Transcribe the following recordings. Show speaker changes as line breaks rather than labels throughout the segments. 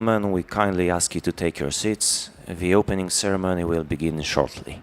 We kindly ask you to take your seats. The opening ceremony will begin shortly.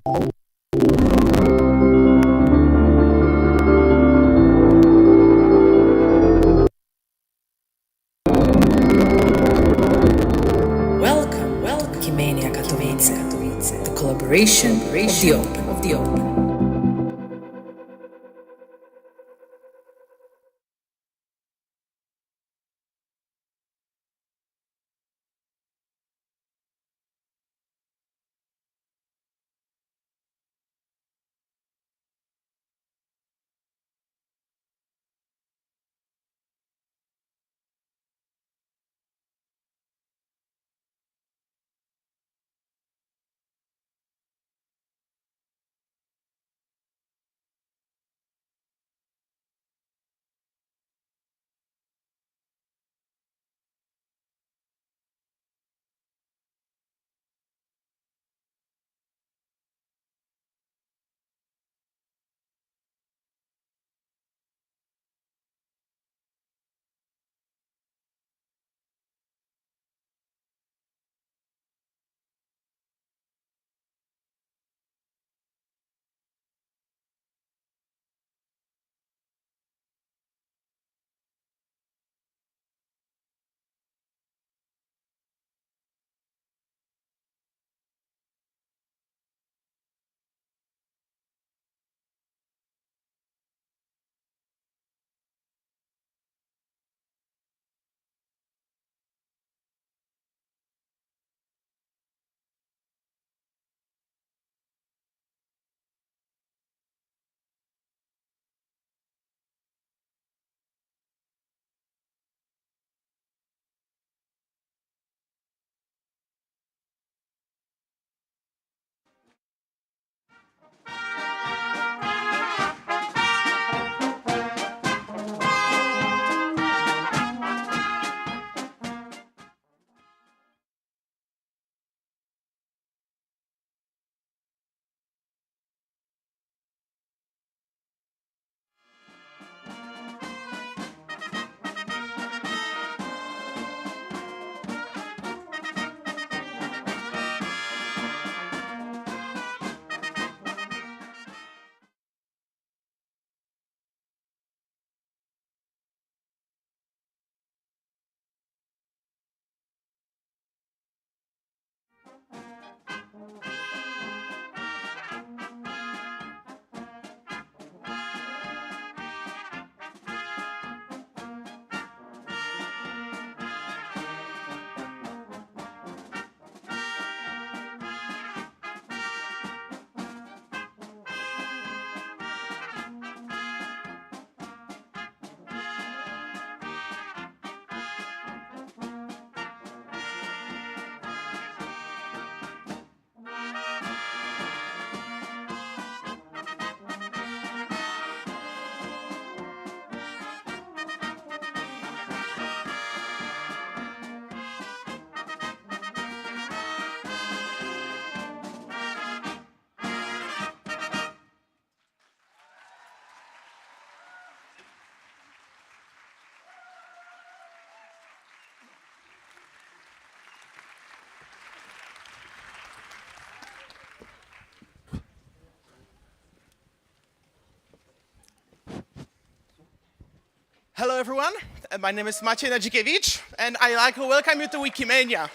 Welcome to Wikimania Katowice, the collaboration of the open.
Hello, everyone. My name is Maciej Nadzikiewicz, and I'd like to welcome you to Wikimania.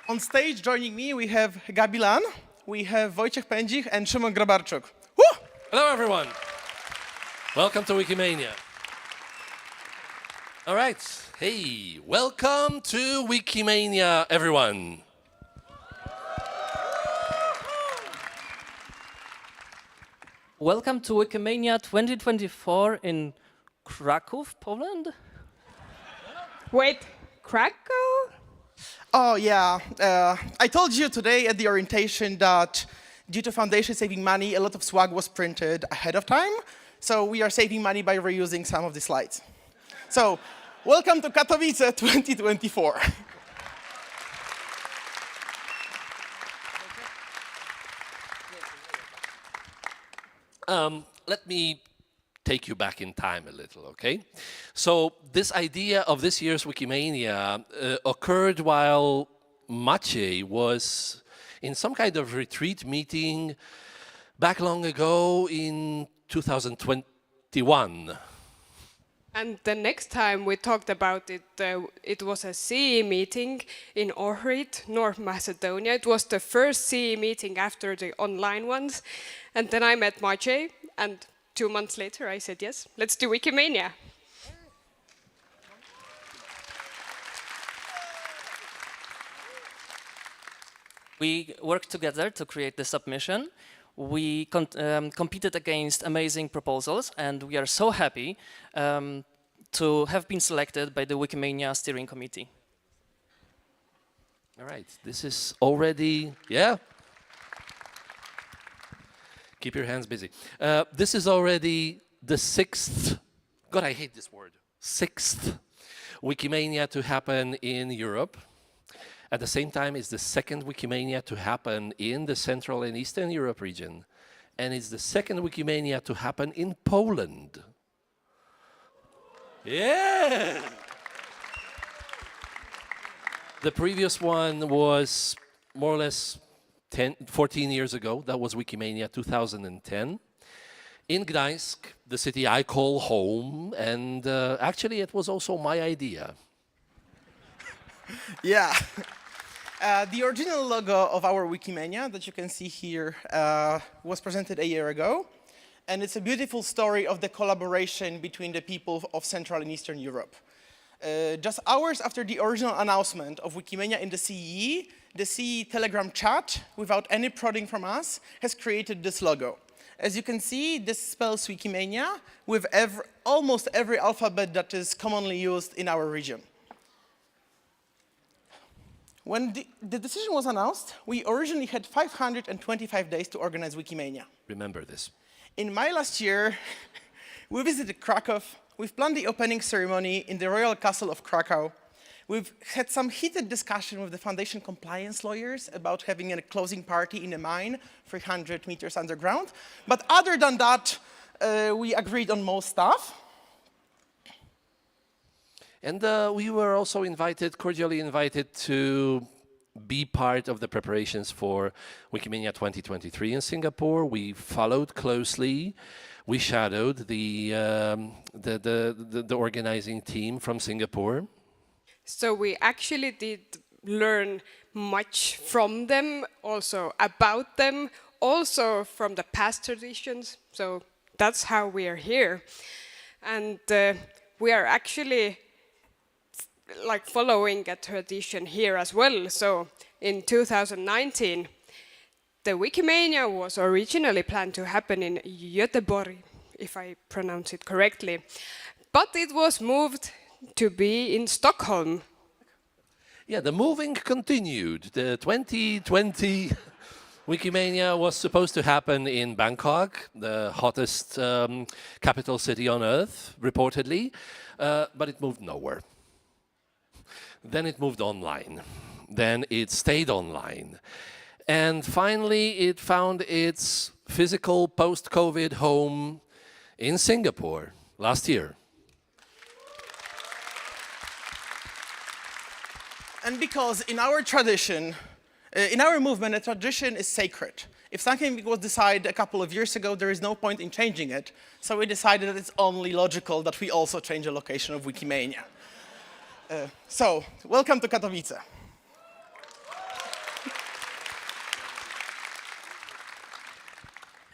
On stage joining me, we have Gabi Lan, we have Wojciech Pędzik, and Szymon Grabarczuk. Woo!
Hello, everyone. Welcome to Wikimania. All right. Hey, welcome to Wikimania, everyone.
Welcome to Wikimania 2024 in Krakow, Poland.
Wait, Krakow?
Oh, yeah. I told you today at the orientation that due to Foundation saving money, a lot of swag was printed ahead of time. So we are saving money by reusing some of the slides. So welcome to Katowice 2024.
Let me take you back in time a little, okay? So this idea of this year's Wikimania occurred while Maciej was in some kind of retreat meeting back long ago in 2021.
And the next time we talked about it, it was a CE meeting in Orchestral, North Macedonia. It was the first CE meeting after the online ones. And then I met Maciej, and 2 months later I said, yes, let's do Wikimania.
We worked together to create the submission. We competed against amazing proposals, and we are so happy to have been selected by the Wikimania steering committee.
All right, this is already, yeah? Keep your hands busy. This is already the 6th, God, I hate this word, 6th Wikimania to happen in Europe. At the same time, it's the 2nd Wikimania to happen in the Central and Eastern Europe region. And it's the 2nd Wikimania to happen in Poland. Yeah! The previous one was more or less 14 years ago. That was Wikimania 2010. In Gdańsk, the city I call home. And actually, it was also my idea.
Yeah. The original logo of our Wikimania that you can see here was presented a year ago. And it's a beautiful story of the collaboration between the people of Central and Eastern Europe. Just hours after the original announcement of Wikimania in the CE Telegram chat, without any prodding from us, has created this logo. As you can see, this spells Wikimania with almost every alphabet that is commonly used in our region. When the decision was announced, we originally had 525 days to organize Wikimania.
Remember this.
In May last year, we visited Krakow. We've planned the opening ceremony in the Royal Castle of Krakow. We've had some heated discussion with the foundation compliance lawyers about having a closing party in a mine 300 meters underground. But other than that, we agreed on most stuff.
And we were also cordially invited to be part of the preparations for Wikimania 2023 in Singapore. We followed closely. We shadowed the organizing team from Singapore.
So we actually did learn much from them, also about them, also from the past traditions. So that's how we are here. And we are actually like following a tradition here as well. So in 2019, the Wikimania was originally planned to happen in Göteborg, if I pronounce it correctly, but it was moved to be in Stockholm.
Yeah, the moving continued. The 2020 Wikimania was supposed to happen in Bangkok, the hottest capital city on earth, reportedly, but it moved nowhere. Then it moved online. Then it stayed online. And finally, it found its physical post-COVID home in Singapore last year.
And because in our tradition, in our movement, a tradition is sacred. If something was decided a couple of years ago, there is no point in changing it. So we decided that it's only logical that we also change the location of Wikimania. So, welcome to Katowice.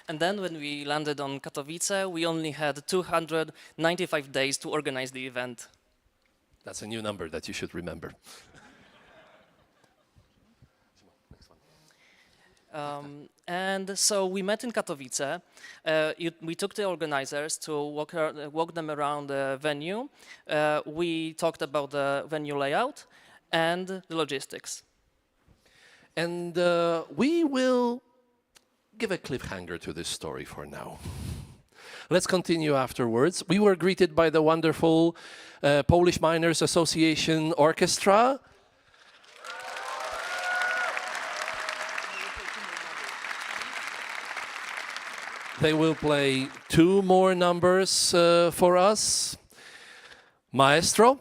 And then when we landed on Katowice, we only had 295 days to organize the event.
That's a new number that you should remember.
And so we met in Katowice. We took the organizers to walk them around the venue. We talked about the venue layout and the logistics.
And we will give a cliffhanger to this story for now. Let's continue afterwards. We were greeted by the wonderful Polish Miners Association Orchestra. They will play two more numbers for us. Maestro.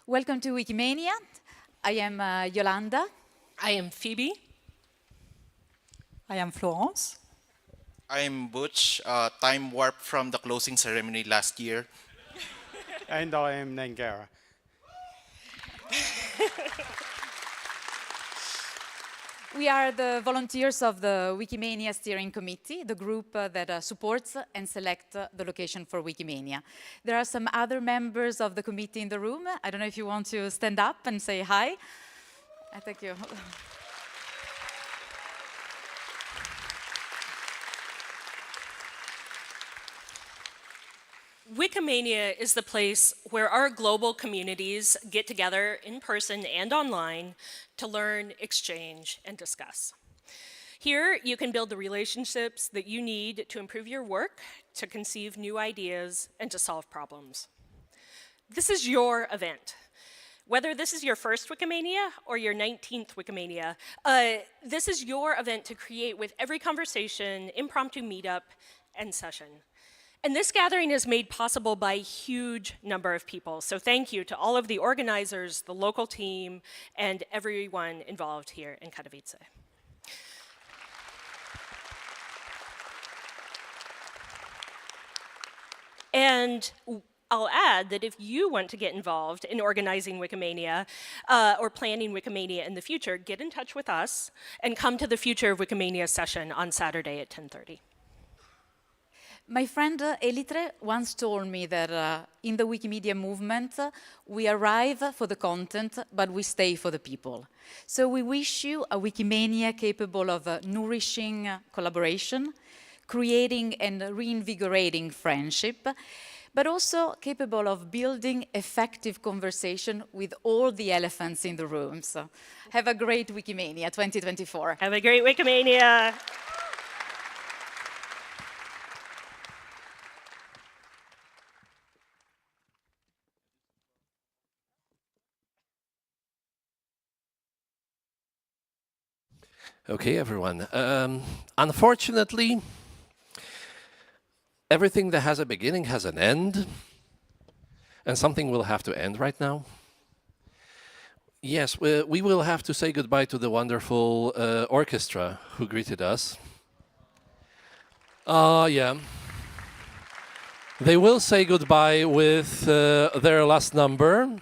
Welcome to Wikimania. I am Yolanda.
I am Phoebe.
I am Florence.
I'm Butch, time warp from the closing ceremony last year.
And I am Nangara.
We are the volunteers of the Wikimania Steering Committee, the group that supports and selects the location for Wikimania. There are some other members of the committee in the room. I don't know if you want to stand up and say hi. Thank you.
Wikimania is the place where our global communities get together in person and online to learn, exchange, and discuss. Here, you can build the relationships that you need to improve your work, to conceive new ideas, and to solve problems. This is your event. Whether this is your first Wikimania or your 19th Wikimania, this is your event to create with every conversation, impromptu meetup, and session. And this gathering is made possible by a huge number of people. So thank you to all of the organizers, the local team, and everyone involved here in Katowice. And I'll add that if you want to get involved in organizing Wikimania or planning Wikimania in the future, get in touch with us and come to the Future of Wikimania session on Saturday at 10:30.
My friend Elitre once told me that in the Wikimedia movement, we arrive for the content, but we stay for the people. So we wish you a Wikimania capable of nourishing collaboration, creating and reinvigorating friendship, but also capable of building effective conversation with all the elephants in the room. So have a great Wikimania 2024.
Have a great Wikimania.
Okay, everyone. Unfortunately, everything that has a beginning has an end, and something will have to end right now. Yes, we will have to say goodbye to the wonderful orchestra who greeted us. Yeah. They will say goodbye with their last number.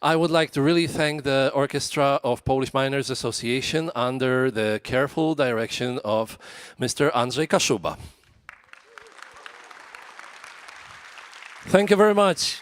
I would like to really thank the Orchestra of Polish Miners Association under the careful direction of Mr. Andrzej Kaszuba. Thank you very much.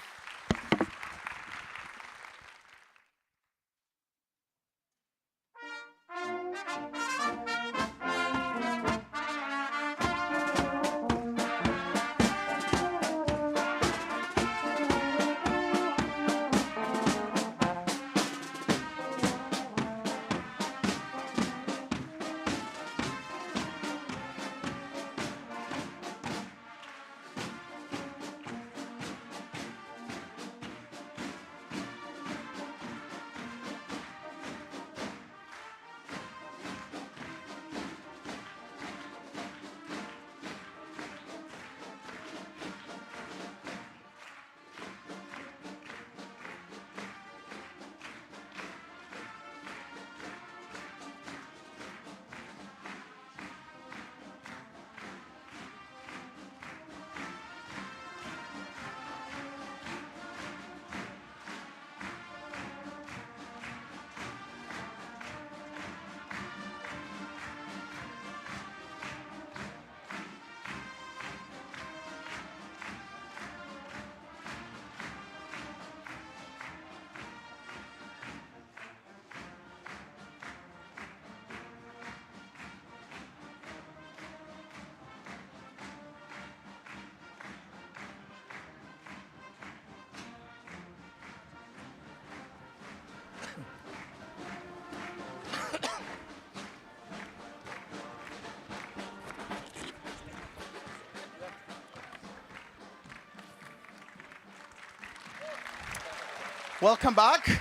Welcome back.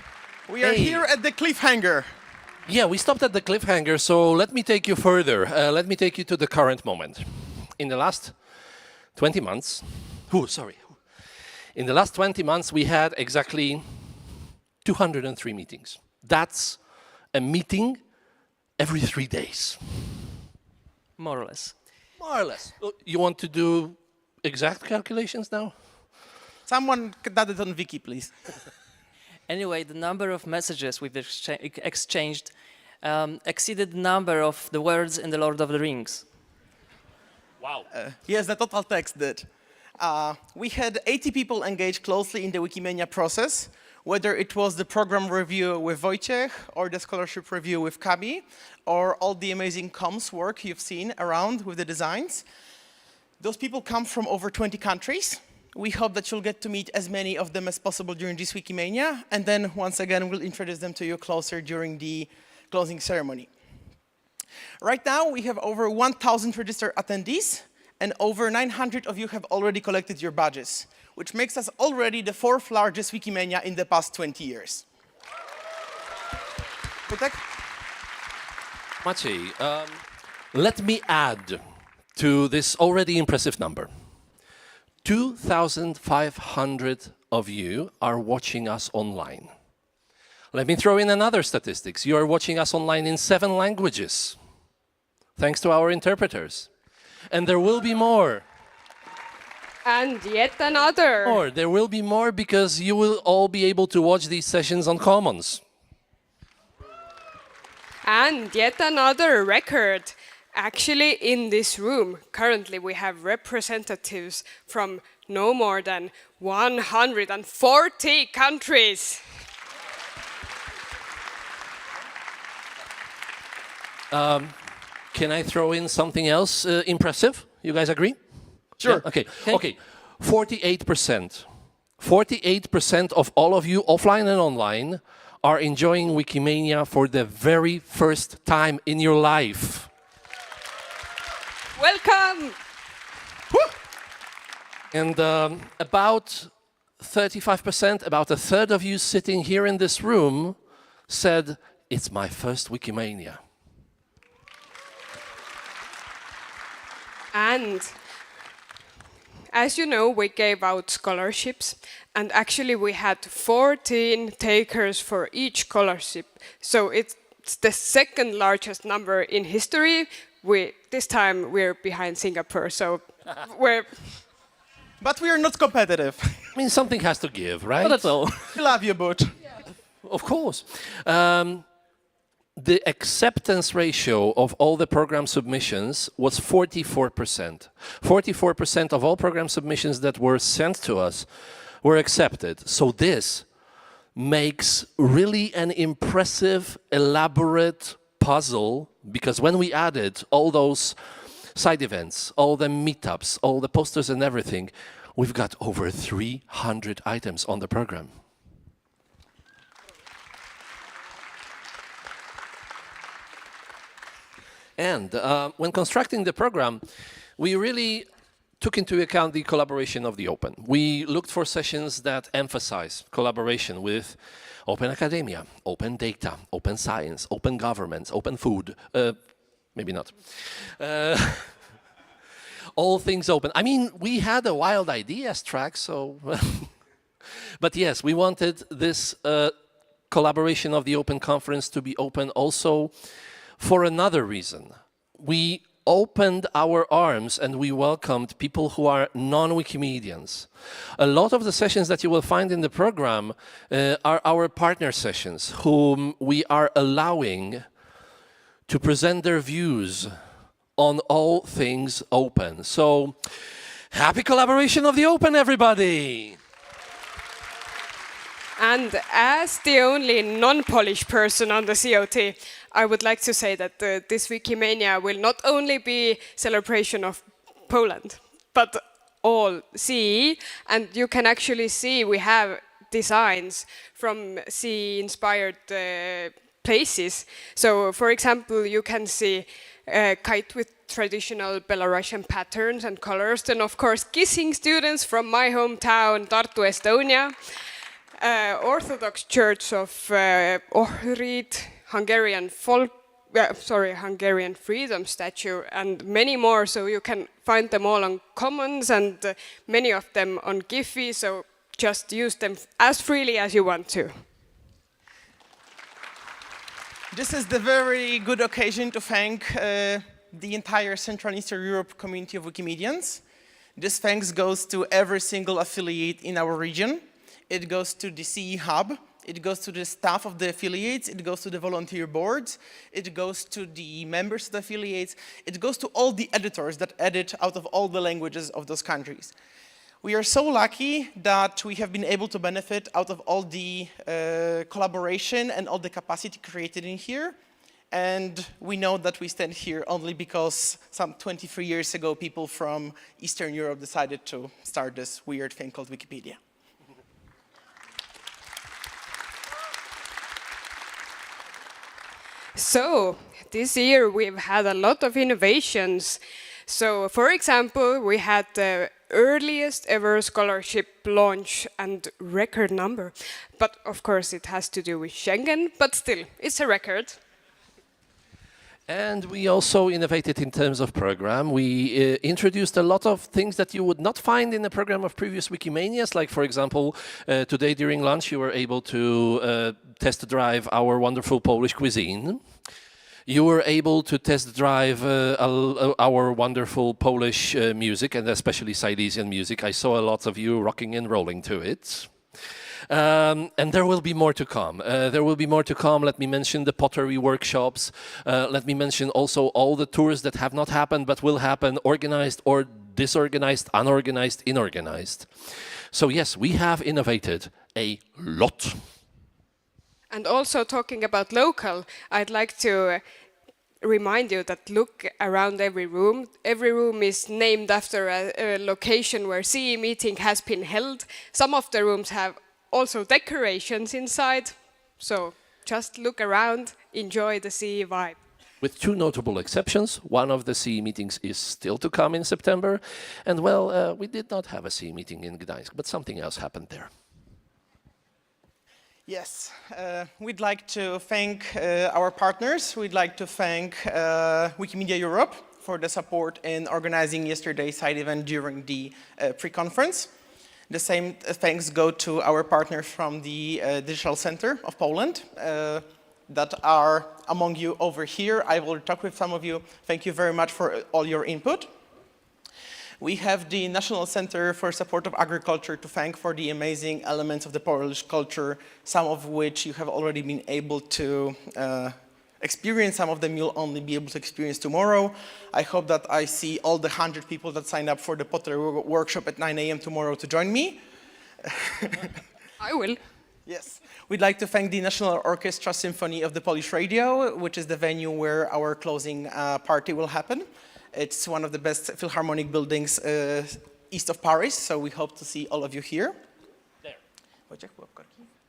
We are here at the cliffhanger.
Yeah, we stopped at the cliffhanger, so let me take you further. Let me take you to the current moment. In the last 20 months, in the last 20 months we had exactly 203 meetings. That's a meeting every 3 days.
More or less.
More or less. You want to do exact calculations now?
Someone did it on Wiki, please.
Anyway, the number of messages we've exchanged exceeded the number of the words in The Lord of the Rings.
Wow.
Yes, the total text did. We had 80 people engaged closely in the Wikimania process, whether it was the program review with Wojciech, or the scholarship review with Kabi, or all the amazing comms work you've seen around with the designs. Those people come from over 20 countries. We hope that you'll get to meet as many of them as possible during this Wikimania, and then once again we'll introduce them to you closer during the closing ceremony. Right now we have over 1,000 registered attendees, and over 900 of you have already collected your badges, which makes us already the 4th largest Wikimania in the past 20 years. Putek?
Maciej, let me add to this already impressive number. 2,500 of you are watching us online. Let me throw in another statistics. You are watching us online in 7 languages, thanks to our interpreters. And there will be more.
And yet another.
More. There will be more because you will all be able to watch these sessions on Commons.
And yet another record. Actually, in this room, currently we have representatives from no more than 140 countries.
Can I throw in something else impressive? You guys agree?
Sure.
Yeah? Okay. 48%. 48% of all of you, offline and online, are enjoying Wikimania for the very first time in your life.
Welcome!
And about 35%, about a third of you sitting here in this room said, it's my first Wikimania.
And as you know, we gave out scholarships, and actually we had 14 takers for each scholarship. So it's the 2nd largest number in history. This time we're behind Singapore, so we're...
But we are not competitive.
I mean, something has to give, right?
Not at all.
We love you, Butch.
Of course. The acceptance ratio of all the program submissions was 44%. 44% of all program submissions that were sent to us were accepted. So this makes really an impressive, elaborate puzzle, because when we added all those side events, all the meetups, all the posters and everything, we've got over 300 items on the program. And when constructing the program, we really took into account the collaboration of the open. We looked for sessions that emphasize collaboration with open academia, open data, open science, open governments, open food, maybe not. All things open. I mean, we had a wild ideas track, so... But yes, we wanted this collaboration of the Open Conference to be open also for another reason. We opened our arms and we welcomed people who are non-Wikimedians. A lot of the sessions that you will find in the program are our partner sessions, whom we are allowing to present their views on all things open. So, happy collaboration of the open, everybody!
And as the only non-Polish person on the COT, I would like to say that this Wikimania will not only be celebration of Poland, but all CE. And you can actually see we have designs from CE-inspired places. So, for example, you can see a kite with traditional Belarusian patterns and colors. Then, of course, kissing students from my hometown, Tartu, Estonia. Orthodox Church of Laureate, Hungarian freedom statue, and many more. So you can find them all on Commons and many of them on Giphy. So just use them as freely as you want to.
This is the very good occasion to thank the entire Central and Eastern Europe community of Wikimedians. This thanks goes to every single affiliate in our region. It goes to the CE Hub. It goes to the staff of the affiliates. It goes to the volunteer boards. It goes to the members of the affiliates. It goes to all the editors that edit out of all the languages of those countries. We are so lucky that we have been able to benefit out of all the collaboration and all the capacity created in here. And we know that we stand here only because some 23 years ago, people from Eastern Europe decided to start this weird thing called Wikipedia.
So, this year we've had a lot of innovations. So, for example, we had the earliest ever scholarship launch and record number. But of course it has to do with Schengen, but still, it's a record.
And we also innovated in terms of program. We introduced a lot of things that you would not find in the program of previous Wikimanias. Like, for example, today during lunch you were able to test drive our wonderful Polish cuisine. You were able to test drive our wonderful Polish music, and especially Silesian music. I saw a lot of you rocking and rolling to it. And there will be more to come. There will be more to come. Let me mention the pottery workshops. Let me mention also all the tours that have not happened but will happen, organized or disorganized, unorganized, inorganized. So yes, we have innovated a lot.
And also talking about local, I'd like to remind you that look around every room. Every room is named after a location where CE meeting has been held. Some of the rooms have also decorations inside. So just look around, enjoy the CE vibe.
With two notable exceptions. One of the CE meetings is still to come in September. And well, we did not have a CE meeting in Gdańsk, but something else happened there.
Yes, we'd like to thank our partners. We'd like to thank Wikimedia Europe for the support in organizing yesterday's side event during the pre-conference. The same thanks go to our partners from the Digital Center of Poland that are among you over here. I will talk with some of you. Thank you very much for all your input. We have the National Center for Support of Agriculture to thank for the amazing elements of the Polish culture, some of which you have already been able to experience. Some of them you'll only be able to experience tomorrow. I hope that I see all the 100 people that signed up for the pottery workshop at 9 a.m. tomorrow to join me.
I will.
Yes. We'd like to thank the National Orchestra Symphony of the Polish Radio, which is the venue where our closing party will happen. It's one of the best philharmonic buildings east of Paris, so we hope to see all of you here.
There.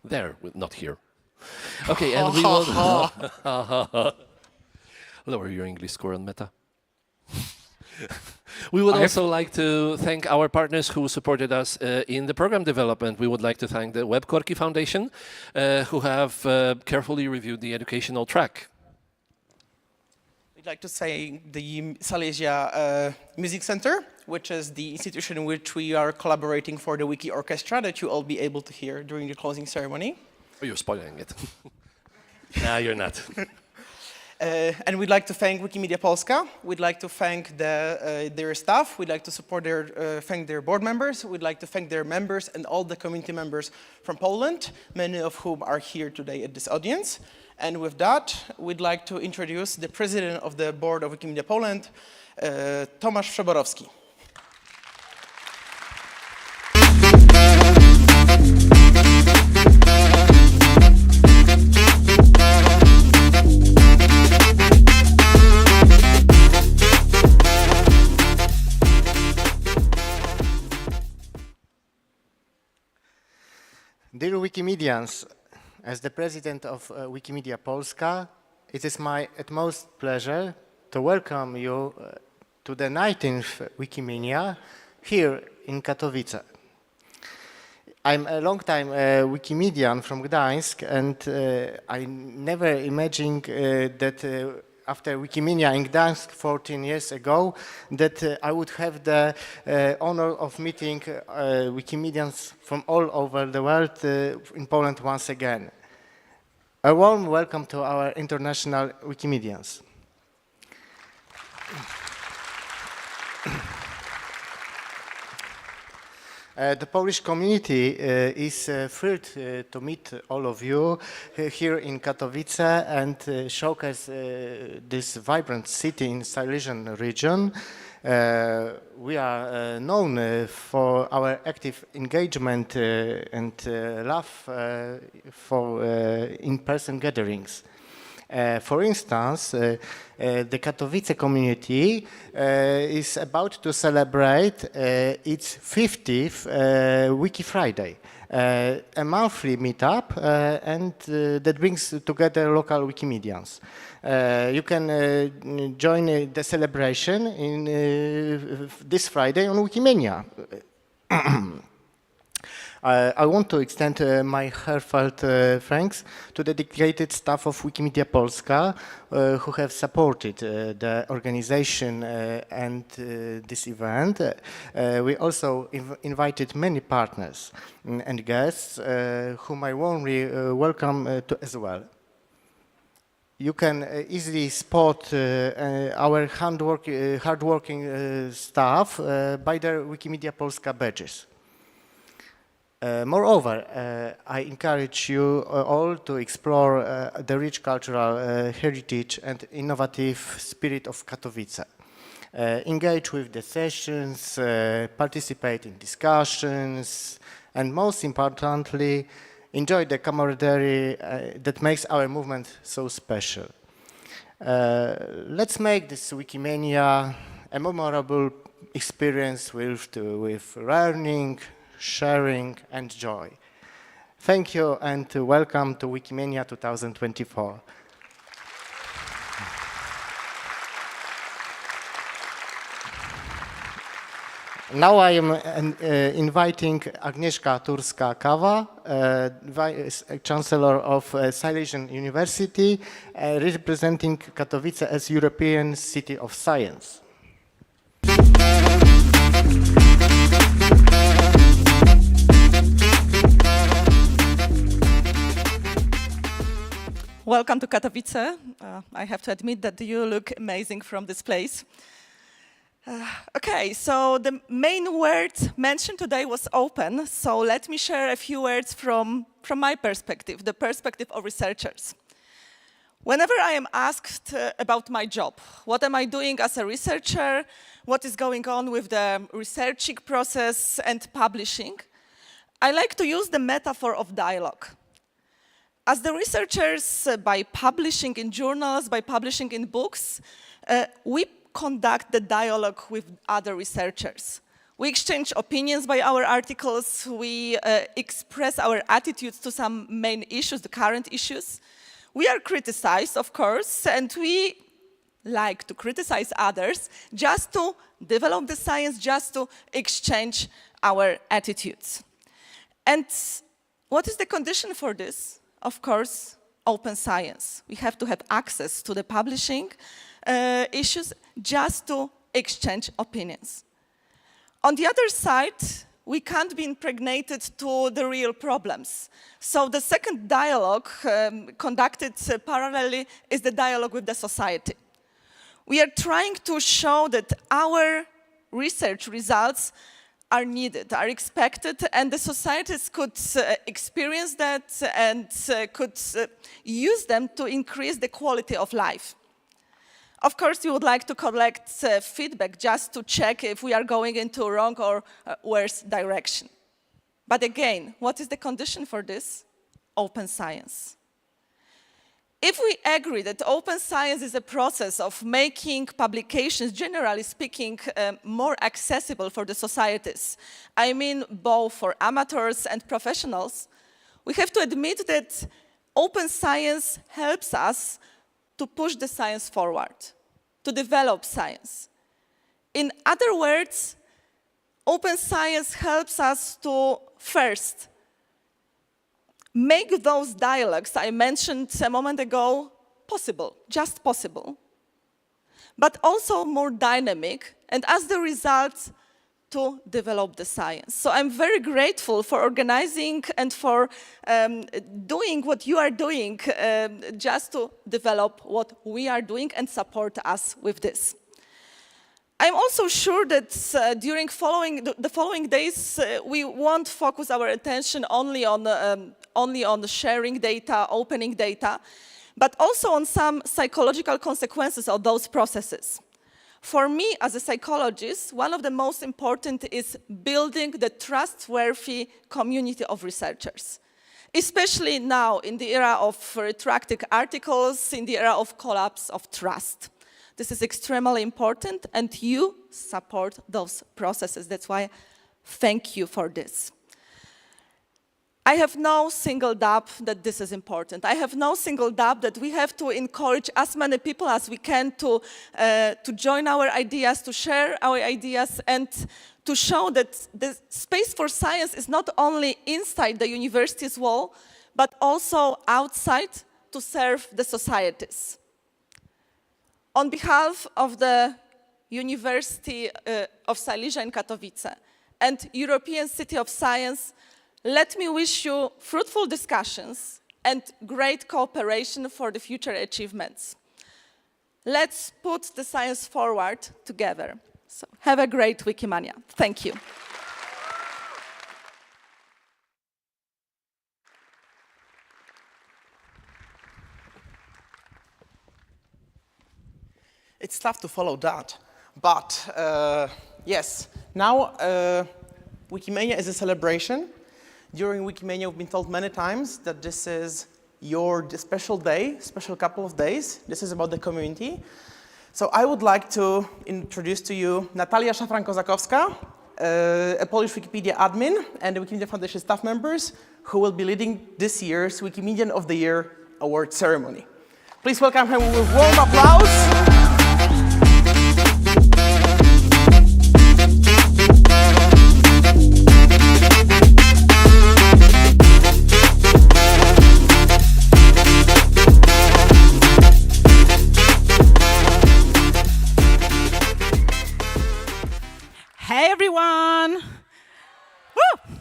There, not here. Okay, and we will... Lower your English score on Meta. We would also like to thank our partners who supported us in the program development. We would like to thank the WebKorki Foundation, who have carefully reviewed the educational track.
We'd like to say the Silesia Music Center, which is the institution in which we are collaborating for the Wiki Orchestra that you all be able to hear during the closing ceremony.
Oh, you're spoiling it. No, you're not.
And we'd like to thank Wikimedia Polska. We'd like to thank their staff. We'd like to thank their board members. We'd like to thank their members and all the community members from Poland, many of whom are here today at this audience. And with that, we'd like to introduce the president of the board of Wikimedia Poland, Tomasz Przeborowski.
Dear Wikimedians, as the president of Wikimedia Polska, it is my utmost pleasure to welcome you to the 19th Wikimania here in Katowice. I'm a long-time Wikimedian from Gdańsk, and I never imagined that after Wikimania in Gdańsk 14 years ago, that I would have the honor of meeting Wikimedians from all over the world in Poland once again. A warm welcome to our international Wikimedians. The Polish community is thrilled to meet all of you here in Katowice and showcase this vibrant city in Silesian region. We are known for our active engagement and love for in-person gatherings. For instance, the Katowice community is about to celebrate its 50th Wiki Friday, a monthly meetup and that brings together local Wikimedians. You can join the celebration in this Friday on Wikimania. I want to extend my heartfelt thanks to the dedicated staff of Wikimedia Polska who have supported the organization and this event. We also invited many partners and guests whom I warmly welcome to as well. You can easily spot our hardworking staff by their Wikimedia Polska badges. Moreover, I encourage you all to explore the rich cultural heritage and innovative spirit of Katowice. Engage with the sessions, participate in discussions, and most importantly, enjoy the camaraderie that makes our movement so special. Let's make this Wikimania a memorable experience with learning, sharing and joy. Thank you and welcome to Wikimania 2024. Now I am inviting Agnieszka Turska-Kawa, Vice Chancellor of Silesian University, representing Katowice as European City of Science.
Welcome to Katowice. I have to admit that you look amazing from this place. Okay, so the main word mentioned today was open, so let me share a few words from my perspective, the perspective of researchers. Whenever I am asked about my job, what am I doing as a researcher, what is going on with the researching process and publishing, I like to use the metaphor of dialogue. As the researchers, by publishing in journals, by publishing in books, we conduct the dialogue with other researchers. We exchange opinions by our articles, we express our attitudes to some main issues, the current issues. We are criticized, of course, and we like to criticize others just to develop the science, just to exchange our attitudes. And what is the condition for this? Of course, open science. We have to have access to the publishing issues just to exchange opinions. On the other side, we can't be impregnated to the real problems. So the second dialogue conducted parallelly is the dialogue with the society. We are trying to show that our research results are needed, are expected, and the societies could experience that and could use them to increase the quality of life. Of course, you would like to collect feedback just to check if we are going into wrong or worse direction. But again, what is the condition for this? Open science. If we agree that open science is a process of making publications, generally speaking, more accessible for the societies, I mean both for amateurs and professionals, we have to admit that open science helps us to push the science forward, to develop science. In other words, open science helps us to first make those dialogues I mentioned a moment ago possible, just possible, but also more dynamic, and as the result, to develop the science. So I'm very grateful for organizing and for doing what you are doing just to develop what we are doing and support us with this. I'm also sure that during the following days, we won't focus our attention only on sharing data, opening data, but also on some psychological consequences of those processes. For me, as a psychologist, one of the most important is building the trustworthy community of researchers, especially now in the era of retracted articles, in the era of collapse of trust. This is extremely important, and you support those processes. That's why thank you for this. I have no single doubt that this is important. I have no single doubt that we have to encourage as many people as we can to join our ideas, to share our ideas, and to show that the space for science is not only inside the university's wall, but also outside to serve the societies. On behalf of the University of Silesia in Katowice and European City of Science, let me wish you fruitful discussions and great cooperation for the future achievements. Let's put the science forward together. So have a great Wikimania. Thank you.
It's tough to follow that, but yes, now Wikimania is a celebration. During Wikimania, we've been told many times that this is your special day, special couple of days. This is about the community. So I would like to introduce to you Natalia Szafran-Kozakowska, a Polish Wikipedia admin and the Wikimedia Foundation staff members who will be leading this year's Wikimedian of the Year award ceremony. Please welcome him with warm applause.
Hey everyone! Woo!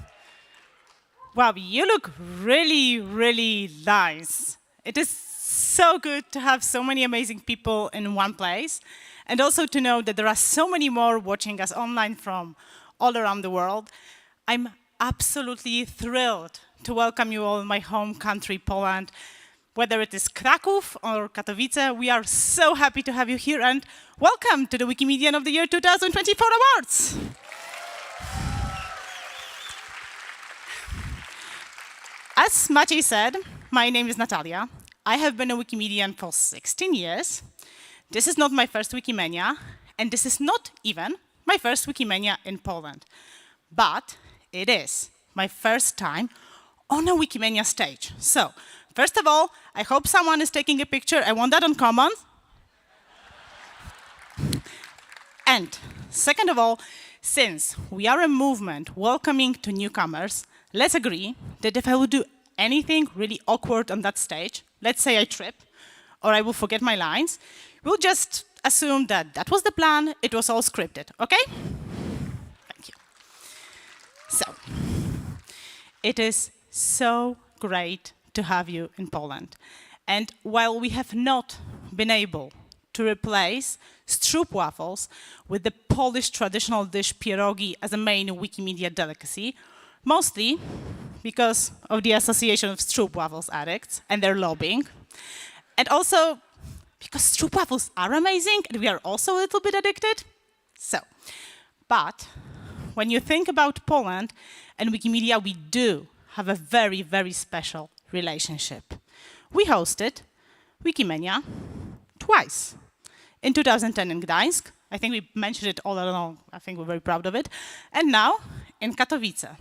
Wow, you look really, really nice. It is so good to have so many amazing people in one place, and also to know that there are so many more watching us online from all around the world. I'm absolutely thrilled to welcome you all in my home country, Poland. Whether it is Kraków or Katowice, we are so happy to have you here, and welcome to the Wikimedian of the Year 2024 Awards! As Maciej said, my name is Natalia. I have been a Wikimedian for 16 years. This is not my first Wikimania, and this is not even my first Wikimania in Poland. But it is my first time on a Wikimania stage. So, first of all, I hope someone is taking a picture. I want that on common. And second of all, since we are a movement welcoming to newcomers, let's agree that if I would do anything really awkward on that stage, let's say I trip or I will forget my lines, we'll just assume that that was the plan, it was all scripted, okay? Thank you. So, it is so great to have you in Poland. And while we have not been able to replace stroopwafels with the Polish traditional dish pierogi as a main Wikimedia delicacy, mostly because of the Association of Stroopwafels Addicts and their lobbying, and also because stroopwafels are amazing and we are also a little bit addicted. So, but when you think about Poland and Wikimedia, we do have a very, very special relationship. We hosted Wikimania twice. In 2010 in Gdańsk, I think we mentioned it all along, I think we're very proud of it, and now in Katowice.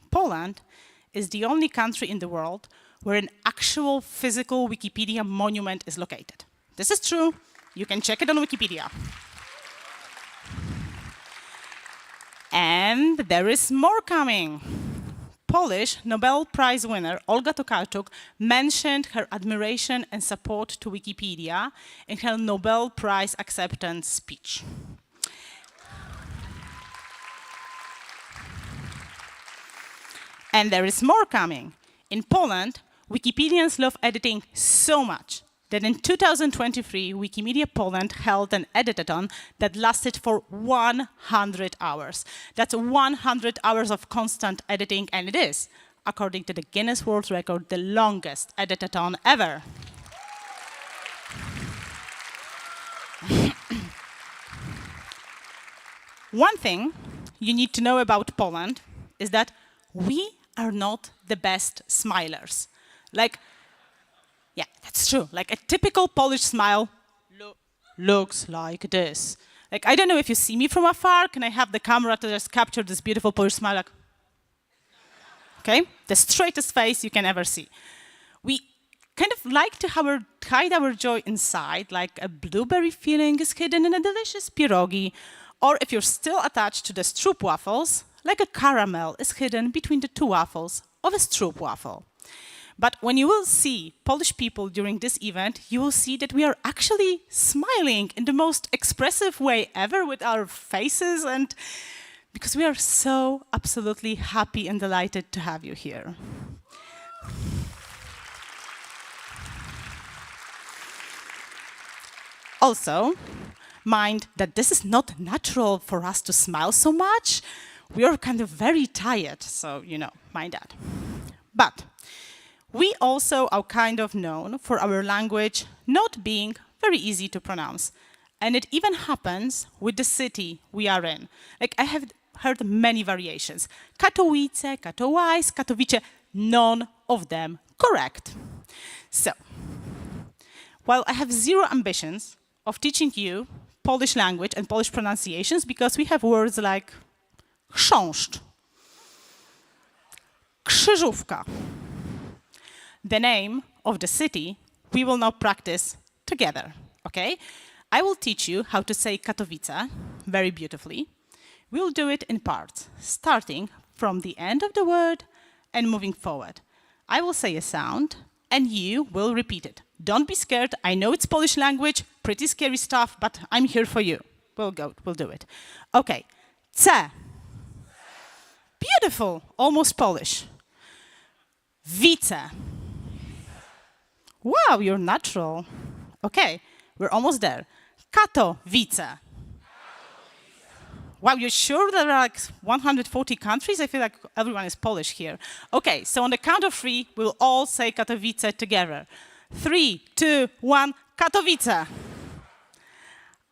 Poland is the only country in the world where an actual physical Wikipedia monument is located. This is true, you can check it on Wikipedia. And there is more coming. Polish Nobel Prize winner Olga Tokarczuk mentioned her admiration and support to Wikipedia in her Nobel Prize acceptance speech. And there is more coming. In Poland, Wikipedians love editing so much that in 2023, Wikimedia Poland held an editathon that lasted for 100 hours. That's 100 hours of constant editing, and it is, according to the Guinness World Record, the longest editathon ever. One thing you need to know about Poland is that we are not the best smilers. Like, yeah, that's true. Like a typical Polish smile looks like this. Like, I don't know if you see me from afar. Can I have the camera to just capture this beautiful Polish smile? Like, okay, the straightest face you can ever see. We kind of like to hide our joy inside, like a blueberry feeling is hidden in a delicious pierogi, or if you're still attached to the stroop waffles, like a caramel is hidden between the two waffles of a stroop waffle. But when you will see Polish people during this event, you will see that we are actually smiling in the most expressive way ever with our faces, and because we are so absolutely happy and delighted to have you here. Also, mind that this is not natural for us to smile so much. We are kind of very tired, so, mind that. But we also are kind of known for our language not being very easy to pronounce. And it even happens with the city we are in. Like, I have heard many variations. Katowice, Katowice, Katowice, none of them correct. So, while I have zero ambitions of teaching you Polish language and Polish pronunciations, because we have words like chrząszcz, Krzyżówka, the name of the city, we will now practice together, okay? I will teach you how to say Katowice very beautifully. We'll do it in parts, starting from the end of the word and moving forward. I will say a sound, and you will repeat it. Don't be scared. I know it's Polish language, pretty scary stuff, but I'm here for you. We'll do it. Okay, C. Beautiful, almost Polish. Wice. Wow, you're natural. Okay, we're almost there. Katowice. Wow, you're sure there are like 140 countries? I feel like everyone is Polish here. Okay, so on the count of 3, we'll all say Katowice together. 3, 2, 1, Katowice.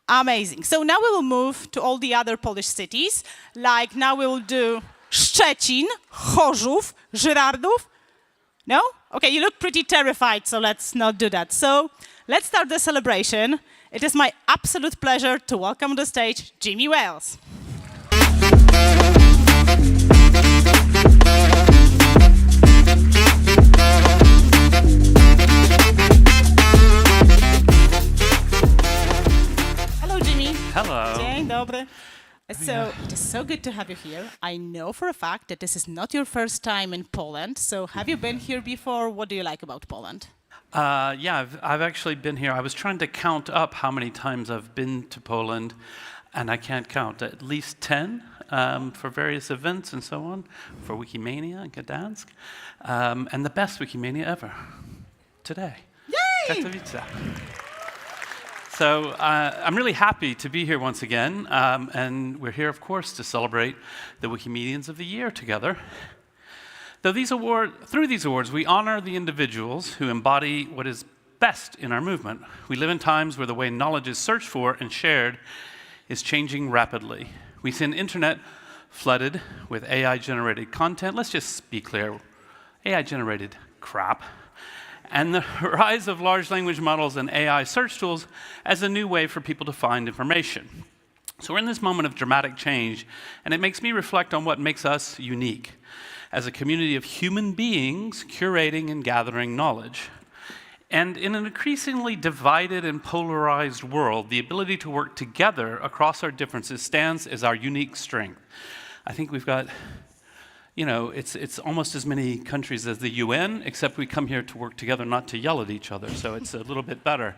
Amazing. So now we will move to all the other Polish cities. Like now we will do Szczecin, Chorzów, Żyrardów. No? Okay, you look pretty terrified, so let's not do that. So let's start the celebration. It is my absolute pleasure to welcome on the stage Jimmy Wales. Hello, Jimmy.
Hello.
Dzień dobry. So it is so good to have you here. I know for a fact that this is not your first time in Poland. So have you been here before? What do you like about Poland?
Yeah, I've actually been here. I was trying to count up how many times I've been to Poland, and I can't count. At least 10 for various events and so on, for Wikimania in Gdańsk, and the best Wikimania ever, today.
Yay!
Katowice. So I'm really happy to be here once again, and we're here, of course, to celebrate the Wikimedians of the Year together. Through these awards, we honor the individuals who embody what is best in our movement. We live in times where the way knowledge is searched for and shared is changing rapidly. We see an internet flooded with AI-generated content. Let's just be clear, AI-generated crap. And the rise of large language models and AI search tools as a new way for people to find information. So we're in this moment of dramatic change, and it makes me reflect on what makes us unique as a community of human beings curating and gathering knowledge. And in an increasingly divided and polarized world, the ability to work together across our differences stands as our unique strength. I think we've got, it's almost as many countries as the UN, except we come here to work together, not to yell at each other, so it's a little bit better.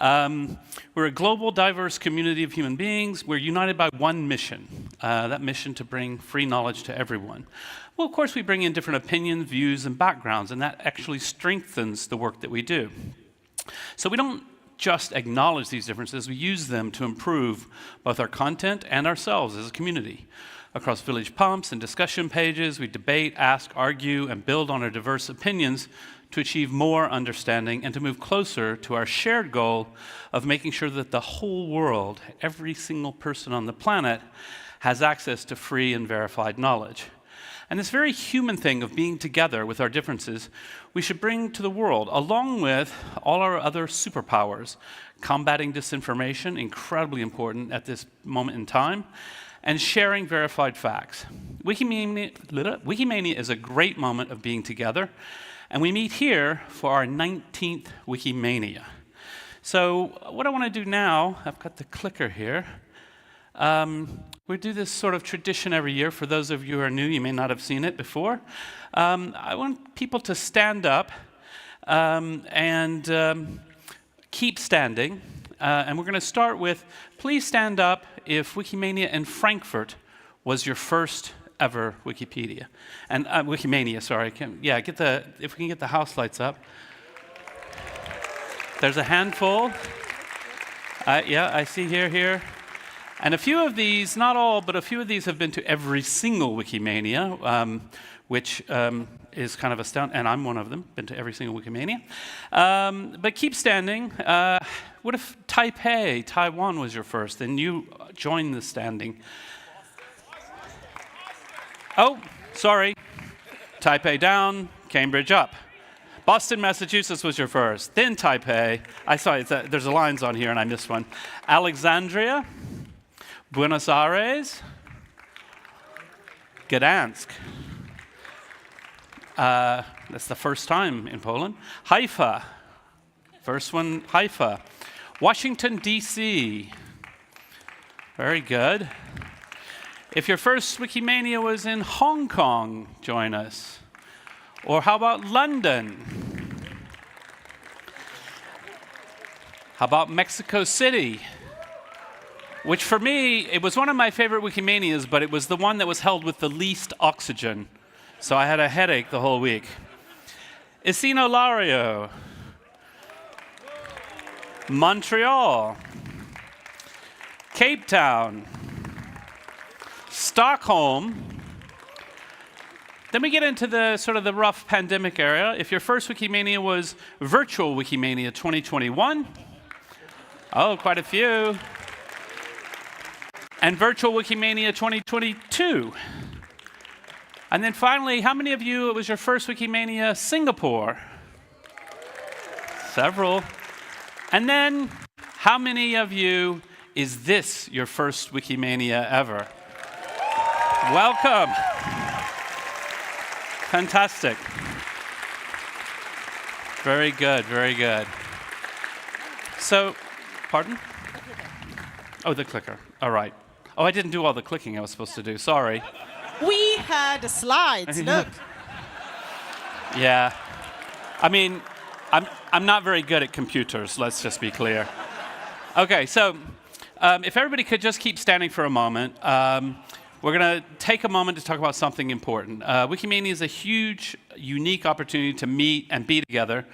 We're a global, diverse community of human beings. We're united by one mission, that mission to bring free knowledge to everyone. Well, of course, we bring in different opinions, views, and backgrounds, and that actually strengthens the work that we do. So we don't just acknowledge these differences, we use them to improve both our content and ourselves as a community. Across village pumps and discussion pages, we debate, ask, argue, and build on our diverse opinions to achieve more understanding and to move closer to our shared goal of making sure that the whole world, every single person on the planet, has access to free and verified knowledge. And this very human thing of being together with our differences, we should bring to the world, along with all our other superpowers. Combating disinformation, incredibly important at this moment in time, and sharing verified facts. Wikimania is a great moment of being together, and we meet here for our 19th Wikimania. So what I want to do now, I've got the clicker here. We do this sort of tradition every year. For those of you who are new, you may not have seen it before. I want people to stand up and keep standing. And we're going to start with, please stand up if Wikimania in Frankfurt was your first ever Wikipedia. And Wikimania, sorry. Yeah, if we can get the house lights up. There's a handful. Yeah, I see here. And a few of these, not all, but a few of these have been to every single Wikimania, which is kind of astounding, and I'm one of them, been to every single Wikimania. But keep standing. What if Taipei, Taiwan was your first, then you join the standing. Oh, sorry. Taipei down, Cambridge up. Boston, Massachusetts was your first, then Taipei. I saw there's a lines on here and I missed one. Alexandria. Buenos Aires, Gdańsk. That's the first time in Poland. Haifa, first one, Haifa. Washington, D.C. Very good. If your first Wikimania was in Hong Kong, join us. Or how about London? How about Mexico City? Which for me, it was one of my favorite Wikimanias, but it was the one that was held with the least oxygen. So I had a headache the whole week. Isino Lario. Montreal. Cape Town. Stockholm. Then we get into the sort of the rough pandemic area. If your first Wikimania was Virtual Wikimania 2021. Oh, quite a few. And Virtual Wikimania 2022. And then finally, how many of you, it was your first Wikimania Singapore? Several. And then, how many of you, is this your first Wikimania ever? Welcome. Fantastic. Very good, very good. So, pardon? Oh, the clicker. All right. Oh, I didn't do all the clicking I was supposed to do. Sorry.
We had the slides. Look.
Yeah. I mean, I'm not very good at computers. Let's just be clear. Okay, so if everybody could just keep standing for a moment, we're going to take a moment to talk about something important. Wikimania is a huge, unique opportunity to meet and be together,